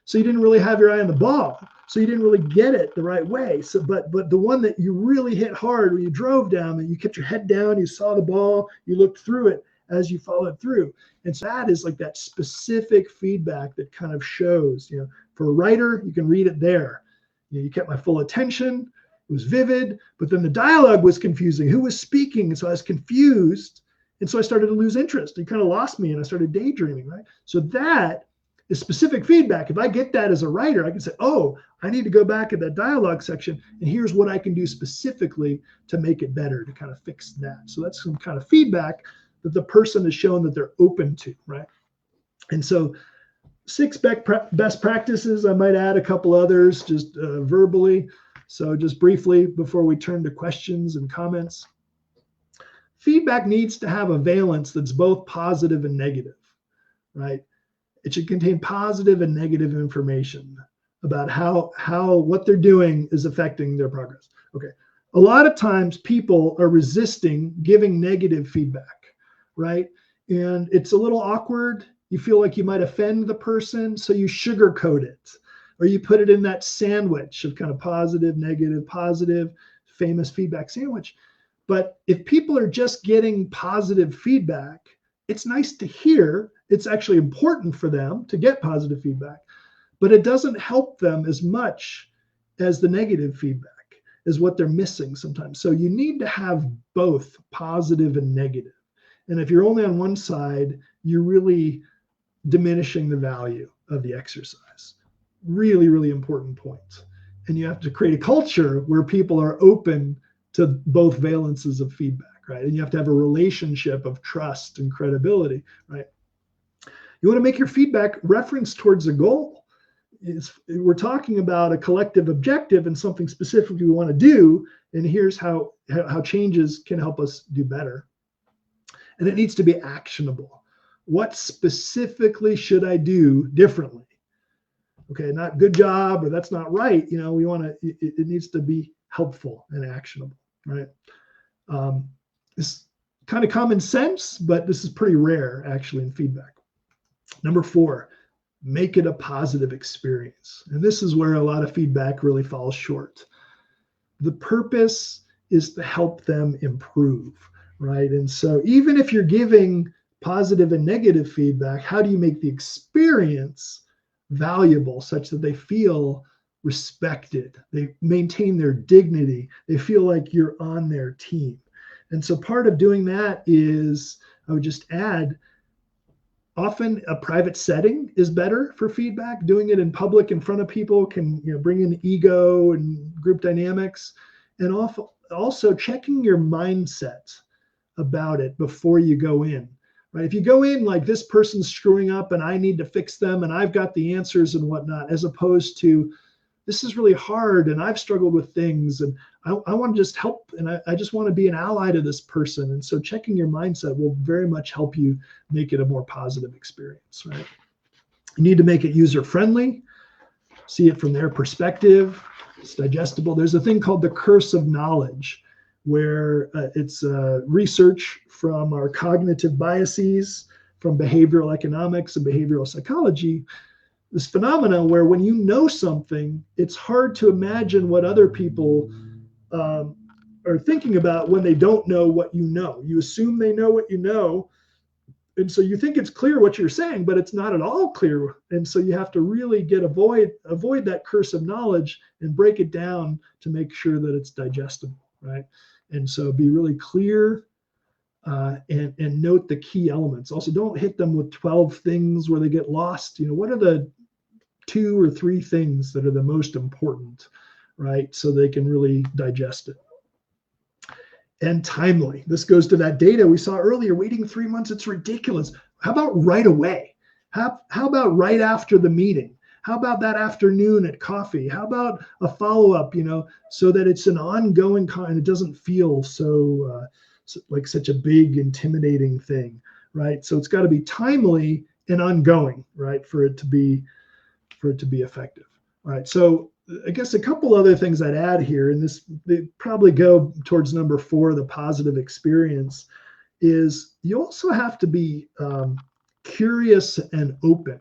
So you didn't really have your eye on the ball. So you didn't really get it the right way. So, but the one that you really hit hard, when you drove down, and you kept your head down, you saw the ball, you looked through it as you followed through. And so that is like that specific feedback that kind of shows, you know, for a writer, you can read it there. You know, you kept my full attention. It was vivid, but then the dialogue was confusing. Who was speaking? And so I was confused. And so I started to lose interest. It kind of lost me and I started daydreaming, right? So that is specific feedback. If I get that as a writer, I can say, oh, I need to go back at that dialogue section, and here's what I can do specifically to make it better, to kind of fix that. So that's some kind of feedback that the person has shown that they're open to, right? And so 6 best practices, I might add a couple others just verbally. So just briefly before we turn to questions and comments. Feedback needs to have a valence that's both positive and negative, right? It should contain positive and negative information about how what they're doing is affecting their progress. Okay. A lot of times people are resisting giving negative feedback, right? And it's a little awkward. You feel like you might offend the person, so you sugarcoat it, or you put it in that sandwich of kind of positive, negative, positive, famous feedback sandwich. But if people are just getting positive feedback, it's nice to hear. It's actually important for them to get positive feedback, but it doesn't help them as much as the negative feedback is what they're missing sometimes. So you need to have both positive and negative. And if you're only on one side, you're really diminishing the value of the exercise. Really, really important point. And you have to create a culture where people are open to both valences of feedback, right? And you have to have a relationship of trust and credibility, right? You want to make your feedback reference towards a goal. We're talking about a collective objective and something specific we want to do, and here's how changes can help us do better. And it needs to be actionable. What specifically should I do differently? Okay, not good job, or that's not right. You know, we want to, it needs to be helpful and actionable, right? It's kind of common sense, but this is pretty rare actually in feedback. Number 4, make it a positive experience. And this is where a lot of feedback really falls short. The purpose is to help them improve, right? And so even if you're giving positive and negative feedback, how do you make the experience valuable such that they feel respected, they maintain their dignity, they feel like you're on their team? And so part of doing that is, I would just add, Often a private setting is better for feedback. Doing it in public in front of people can bring in ego and group dynamics. And also checking your mindset about it before you go in. Right? If you go in like this person's screwing up and I need to fix them and I've got the answers and whatnot, as opposed to this is really hard and I've struggled with things and I want to just help and I just want to be an ally to this person. And so checking your mindset will very much help you make it a more positive experience, right? You need to make it user friendly, see it from their perspective, it's digestible. There's a thing called the curse of knowledge, where it's research from our cognitive biases, from behavioral economics and behavioral psychology. This phenomenon where when you know something, it's hard to imagine what other people are thinking about when they don't know what you know. You assume they know what you know, and so you think it's clear what you're saying, but it's not at all clear. And so you have to really avoid that curse of knowledge and break it down to make sure that it's digestible, right? And so be really clear and note the key elements. Also, don't hit them with 12 things where they get lost. What are the 2 or 3 things that are the most important, right? So they can really digest it. And timely. This goes to that data we saw earlier. Waiting 3 months, it's ridiculous. How about right away? How about right after the meeting? How about that afternoon at coffee? How about a follow-up, so that it's an ongoing and it doesn't feel so like such a big, intimidating thing, right? So it's got to be timely and ongoing, right, for it to be effective. All right. So I guess a couple other things I'd add here, and they probably go towards number 4, the positive experience, is you also have to be curious and open.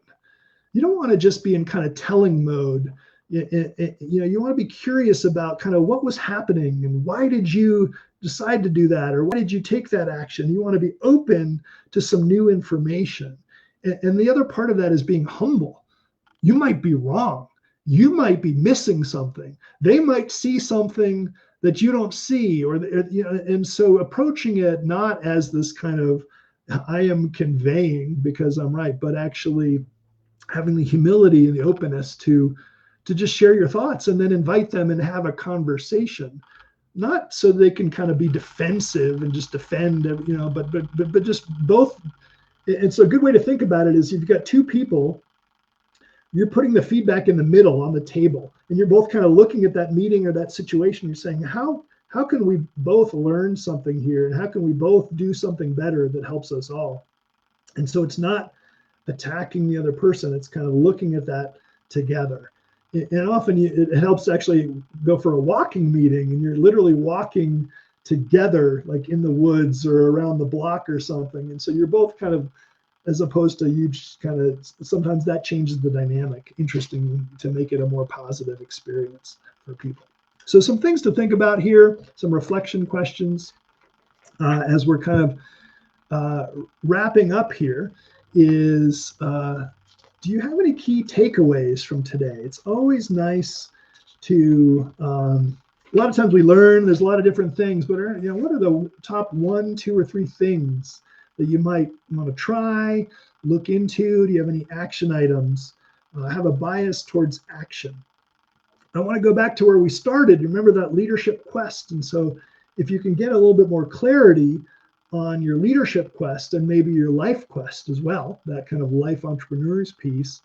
You don't want to just be in kind of telling mode. You want to be curious about kind of what was happening and why did you decide to do that, or why did you take that action? You want to be open to some new information. And the other part of that is being humble. You might be wrong. You might be missing something. They might see something that you don't see, and so approaching it not as this kind of I am conveying because I'm right, but actually having the humility and the openness to just share your thoughts and then invite them and have a conversation, not so they can kind of be defensive and just defend, but just both. And so a good way to think about it is if you've got 2 people, you're putting the feedback in the middle on the table, and you're both kind of looking at that meeting or that situation. You're saying, how can we both learn something here? And how can we both do something better that helps us all? And so it's not attacking the other person. It's kind of looking at that together. And often it helps actually go for a walking meeting, and you're literally walking together, like in the woods or around the block or something. And so you're both kind of, as opposed to you just kind of, sometimes that changes the dynamic, interesting to make it a more positive experience for people. So some things to think about here, some reflection questions as we're kind of wrapping up here is, do you have any key takeaways from today? It's always nice to, a lot of times we learn, there's a lot of different things, but what are the top 1, 2, or 3 things that you might want to try, look into? Do you have any action items? Have a bias towards action. I want to go back to where we started. Remember that leadership quest. And so if you can get a little bit more clarity on your leadership quest and maybe your life quest as well, that kind of life entrepreneurs piece,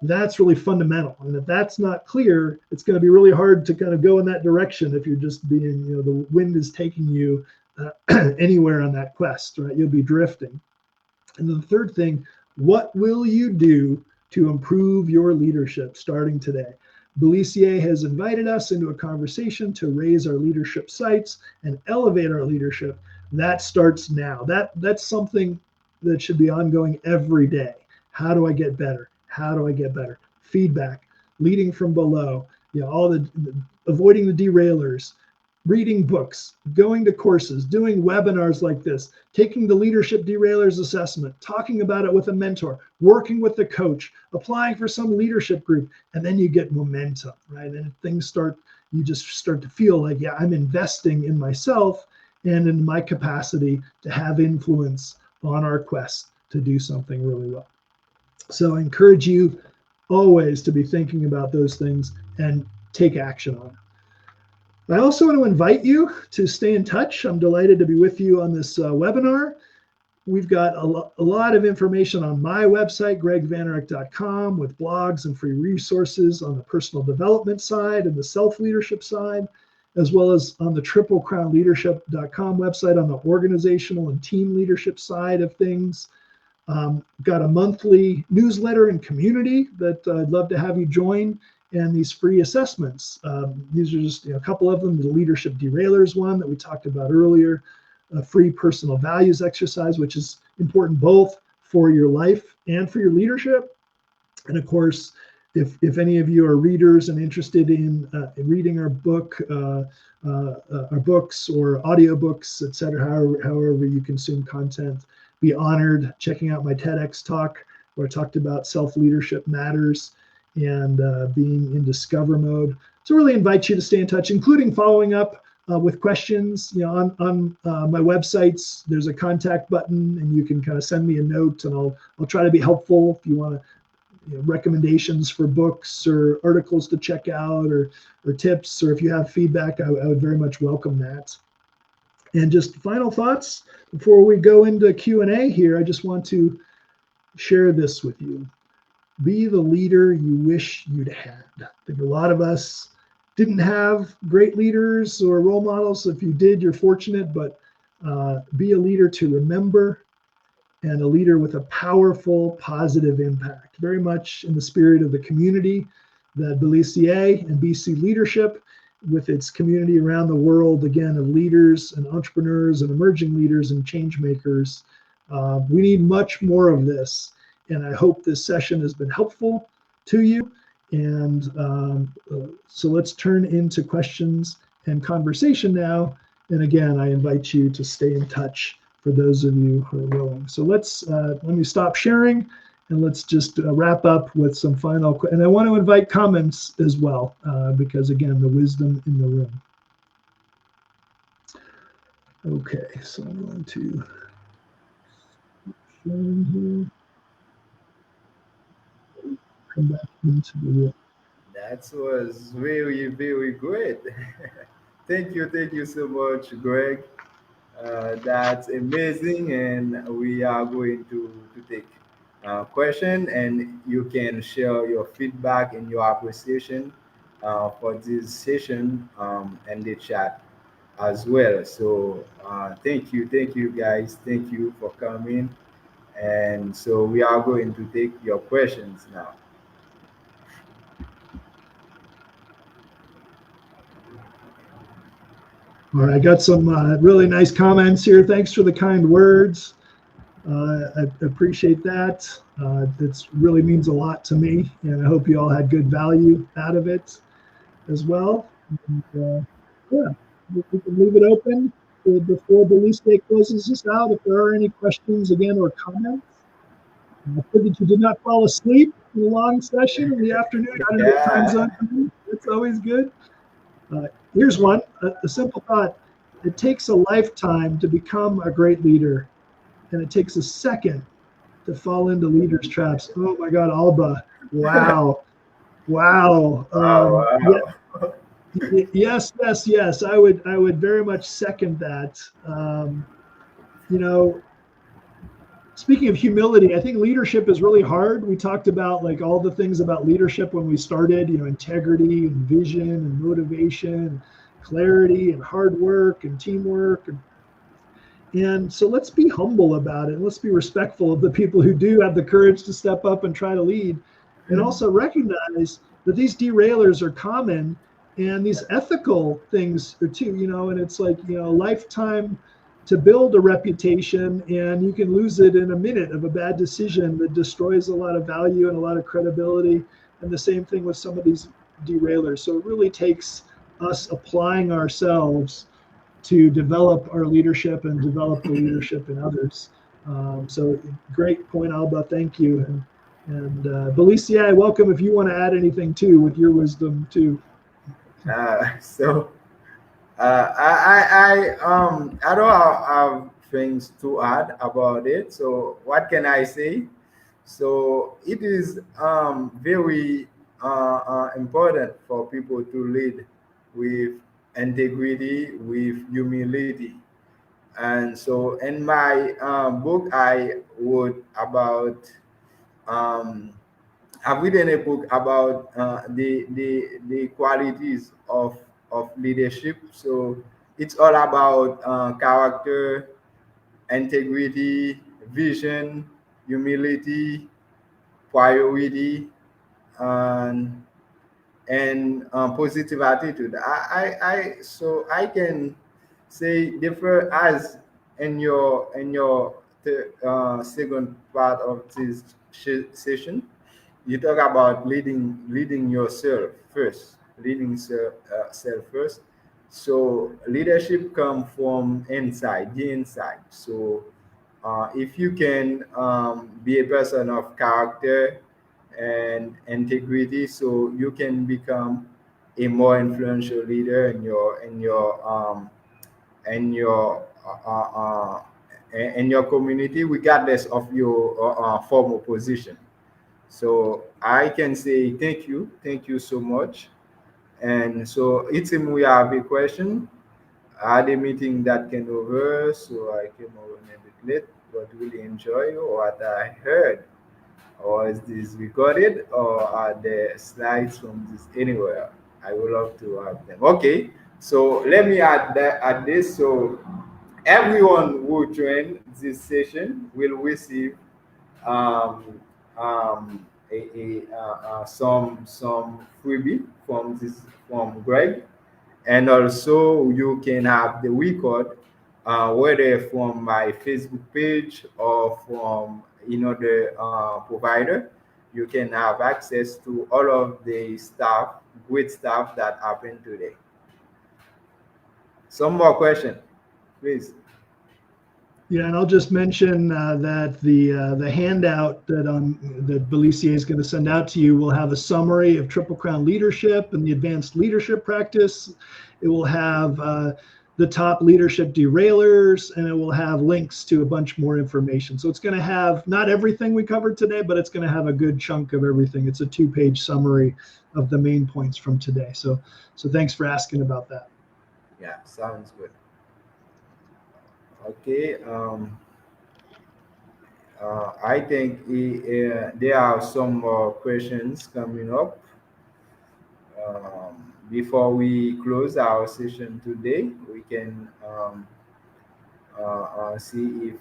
that's really fundamental. And if that's not clear, it's going to be really hard to kind of go in that direction if you're just being, the wind is taking you anywhere on that quest, right? You'll be drifting. And then the third thing, what will you do to improve your leadership starting today? Belisier has invited us into a conversation to raise our leadership sights and elevate our leadership. That starts now. That's something that should be ongoing every day. How do I get better? How do I get better? Feedback, leading from below, all the avoiding the derailers, reading books, going to courses, doing webinars like this, taking the leadership derailers assessment, talking about it with a mentor, working with the coach, applying for some leadership group, and then you get momentum, right? And you just start to feel like, yeah, I'm investing in myself and in my capacity to have influence on our quest to do something really well. So I encourage you always to be thinking about those things and take action on it. I also want to invite you to stay in touch. I'm delighted to be with you on this webinar. We've got a lot of information on my website, greggvanourek.com, with blogs and free resources on the personal development side and the self-leadership side, as well as on the triplecrownleadership.com website on the organizational and team leadership side of things. Got a monthly newsletter and community that I'd love to have you join, and these free assessments. These are just a couple of them. The Leadership Derailers one that we talked about earlier, a free personal values exercise, which is important both for your life and for your leadership. And of course, if any of you are readers and interested in reading our book, our books or audiobooks, etc., however you consume content, be honored checking out my TEDx talk where I talked about self-leadership matters and being in discover mode. So really invite you to stay in touch, including following up with questions. On my websites, there's a contact button, and you can kind of send me a note, and I'll try to be helpful if you want to recommendations for books or articles to check out, or tips, or if you have feedback, I would very much welcome that. And just final thoughts before we go into Q&A here, I just want to share this with you. Be the leader you wish you'd had. I think a lot of us didn't have great leaders or role models. If you did, you're fortunate, but be a leader to remember and a leader with a powerful, positive impact, very much in the spirit of the community that Belisier and BC Leadership, with its community around the world, again, of leaders and entrepreneurs and emerging leaders and change makers. We need much more of this. And I hope this session has been helpful to you. And so let's turn into questions and conversation now. And again, I invite you to stay in touch for those of you who are willing. So let me stop sharing, and let's just wrap up with some final, and I want to invite comments as well, because again, the wisdom in the room. Okay, so I'm going to share here. Come back into the room. That was very, very great. Thank you so much, Greg. That's amazing, and we are going to take question, and you can share your feedback and your appreciation for this session in the chat as well. So thank you guys, thank you for coming, and so we are going to take your questions now. All right, I got some really nice comments here. Thanks for the kind words. I appreciate that. It really means a lot to me, and I hope you all had good value out of it as well. And, yeah, we can leave it open before Belisier closes us out. If there are any questions again or comments. I hope that you did not fall asleep in a long session in the afternoon. I don't know what time zone. It's always good. Here's one, a simple thought. It takes a lifetime to become a great leader, and it takes a second to fall into leaders' traps. Oh my God, Alba. Wow. Wow. Wow. Yes. I would very much second that. Speaking of humility, I think leadership is really hard. We talked about like all the things about leadership when we started, integrity and vision and motivation, and clarity and hard work and teamwork. And so let's be humble about it. Let's be respectful of the people who do have the courage to step up and try to lead, and also recognize that these derailers are common, and these ethical things are too, and it's like, a lifetime to build a reputation, and you can lose it in a minute of a bad decision that destroys a lot of value and a lot of credibility. And the same thing with some of these derailers. So it really takes us applying ourselves to develop our leadership and develop the leadership in others. So great point, Alba. Thank you. And Belisier, welcome if you want to add anything too with your wisdom too. So I don't have things to add about it. So what can I say? So it is very important for people to lead with integrity, with humility. And so in my book, I wrote about um, I've written a book about the qualities of leadership. So it's all about character, integrity, vision, humility, priority, and positive attitude. So I can say differ as in your second part of this session. You talk about leading yourself first, leading self first. So leadership come from inside, the inside. So if you can be a person of character and integrity, so you can become a more influential leader in your in your community, regardless of your formal position. So I can say thank you so much. And so it seems we have a question. I had a meeting that came over, so I came over a bit late, but really enjoy what I heard. Or is this recorded, or are there slides from this anywhere? I would love to have them. Okay, so let me add this. So everyone who join this session will receive um, some freebie from Greg, and also you can have the record, whether from my Facebook page or from another provider. You can have access to all of the stuff, great stuff that happened today. Some more question, please. Yeah, and I'll just mention that the handout that Belissier is going to send out to you will have a summary of Triple Crown leadership and the advanced leadership practice. It will have the top leadership derailers, and it will have links to a bunch more information. So it's going to have not everything we covered today, but it's going to have a good chunk of everything. It's a 2-page summary of the main points from today. So thanks for asking about that. Yeah, sounds good. Okay. I think there are some more questions coming up. Before we close our session today, we can see if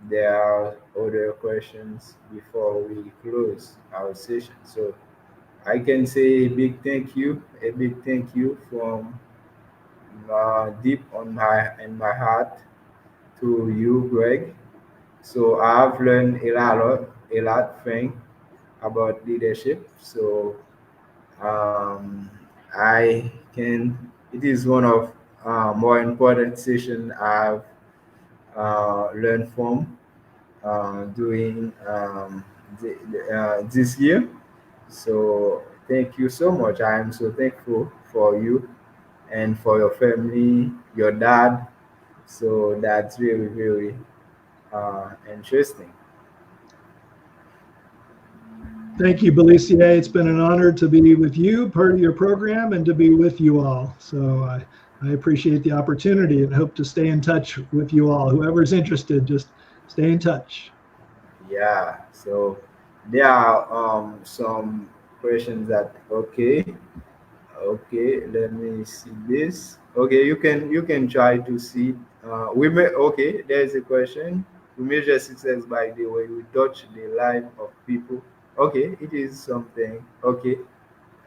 there are other questions before we close our session. So I can say a big thank you from deep on my in my heart to you, Greg. So I've learned a lot thing about leadership. So um, I can. It is one of more important session I've learned from doing this year. So thank you so much. I am so thankful for you and for your family, your dad. So that's really really interesting. Thank you, Belissier. It's been an honor to be with you, part of your program, and to be with you all. So I appreciate the opportunity and hope to stay in touch with you all. Whoever's interested, just stay in touch. Yeah. So there are some questions that okay, let me see this. Okay, you can try to see. We may okay. There's a question. We measure success by the way we touch the life of people. Okay, it is something. Okay,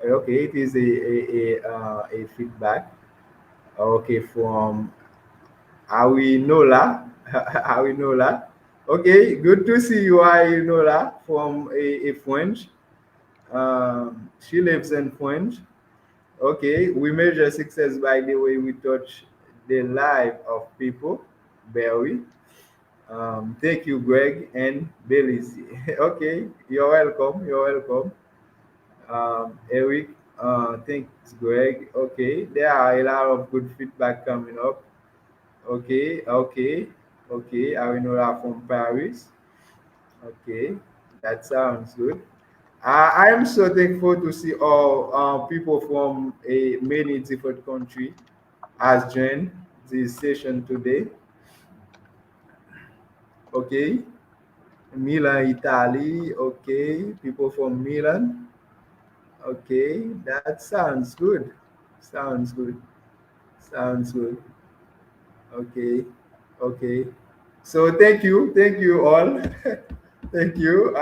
okay, it is a feedback. Okay, from Awinola. Awinola. Okay, good to see you, Awinola, from a French. She lives in French. Okay, we measure success by the way we touch the life of people. Barry. Thank you, Greg and Belize. Okay, you're welcome. You're welcome. Eric, thanks, Greg. Okay, there are a lot of good feedback coming up. Okay, okay. Okay, Arinola from Paris. Okay, that sounds good. I am so thankful to see all people from a many different country has joined this session today. Okay, Milan, Italy. Okay, people from Milan. Okay, that sounds good. Sounds good. Sounds good. Okay, okay. So thank you all, thank you.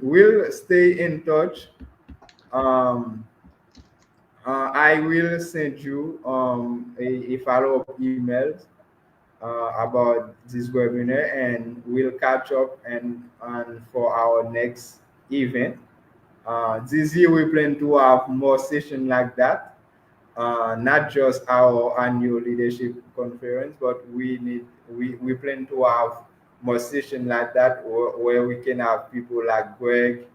We'll stay in touch. Um, I will send you a follow up email about this webinar, and we'll catch up and for our next event. This year we plan to have more sessions like that, not just our annual leadership conference, but we plan to have more sessions like that where we can have people like Greg,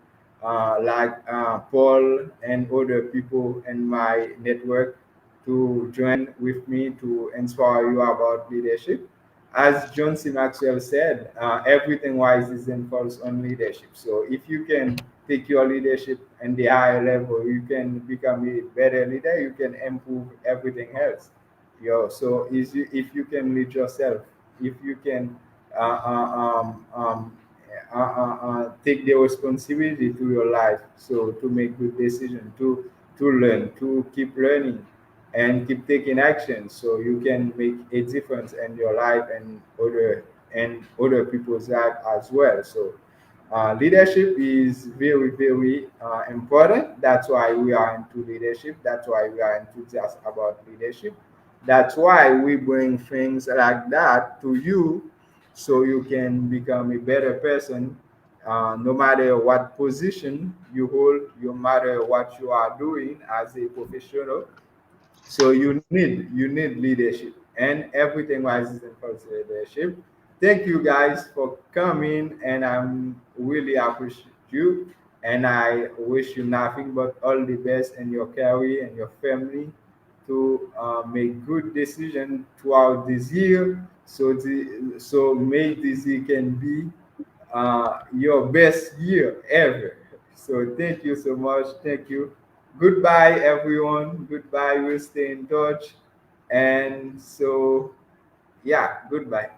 Paul, and other people in my network to join with me to inspire you about leadership. As John C. Maxwell said, everything rises and falls on leadership. So if you can take your leadership and the higher level, you can become a better leader. You can improve everything else. So if you can lead yourself, if you can uh, uh, um, um, take the responsibility to your life, so to make good decisions, to learn, to keep learning, and keep taking action, so you can make a difference in your life and other people's life as well. So leadership is very, very important. That's why we are into leadership. That's why we are enthusiastic about leadership. That's why we bring things like that to you, so you can become a better person. No matter what position you hold, no matter what you are doing as a professional, so you need leadership, and everything rises and falls with leadership. Thank you guys for coming, and I'm really appreciate you. And I wish you nothing but all the best in your career and your family to make good decision throughout this year. So may this year can be your best year ever. So thank you so much. Thank you. Goodbye, everyone. Goodbye. We'll stay in touch. And so, yeah, goodbye.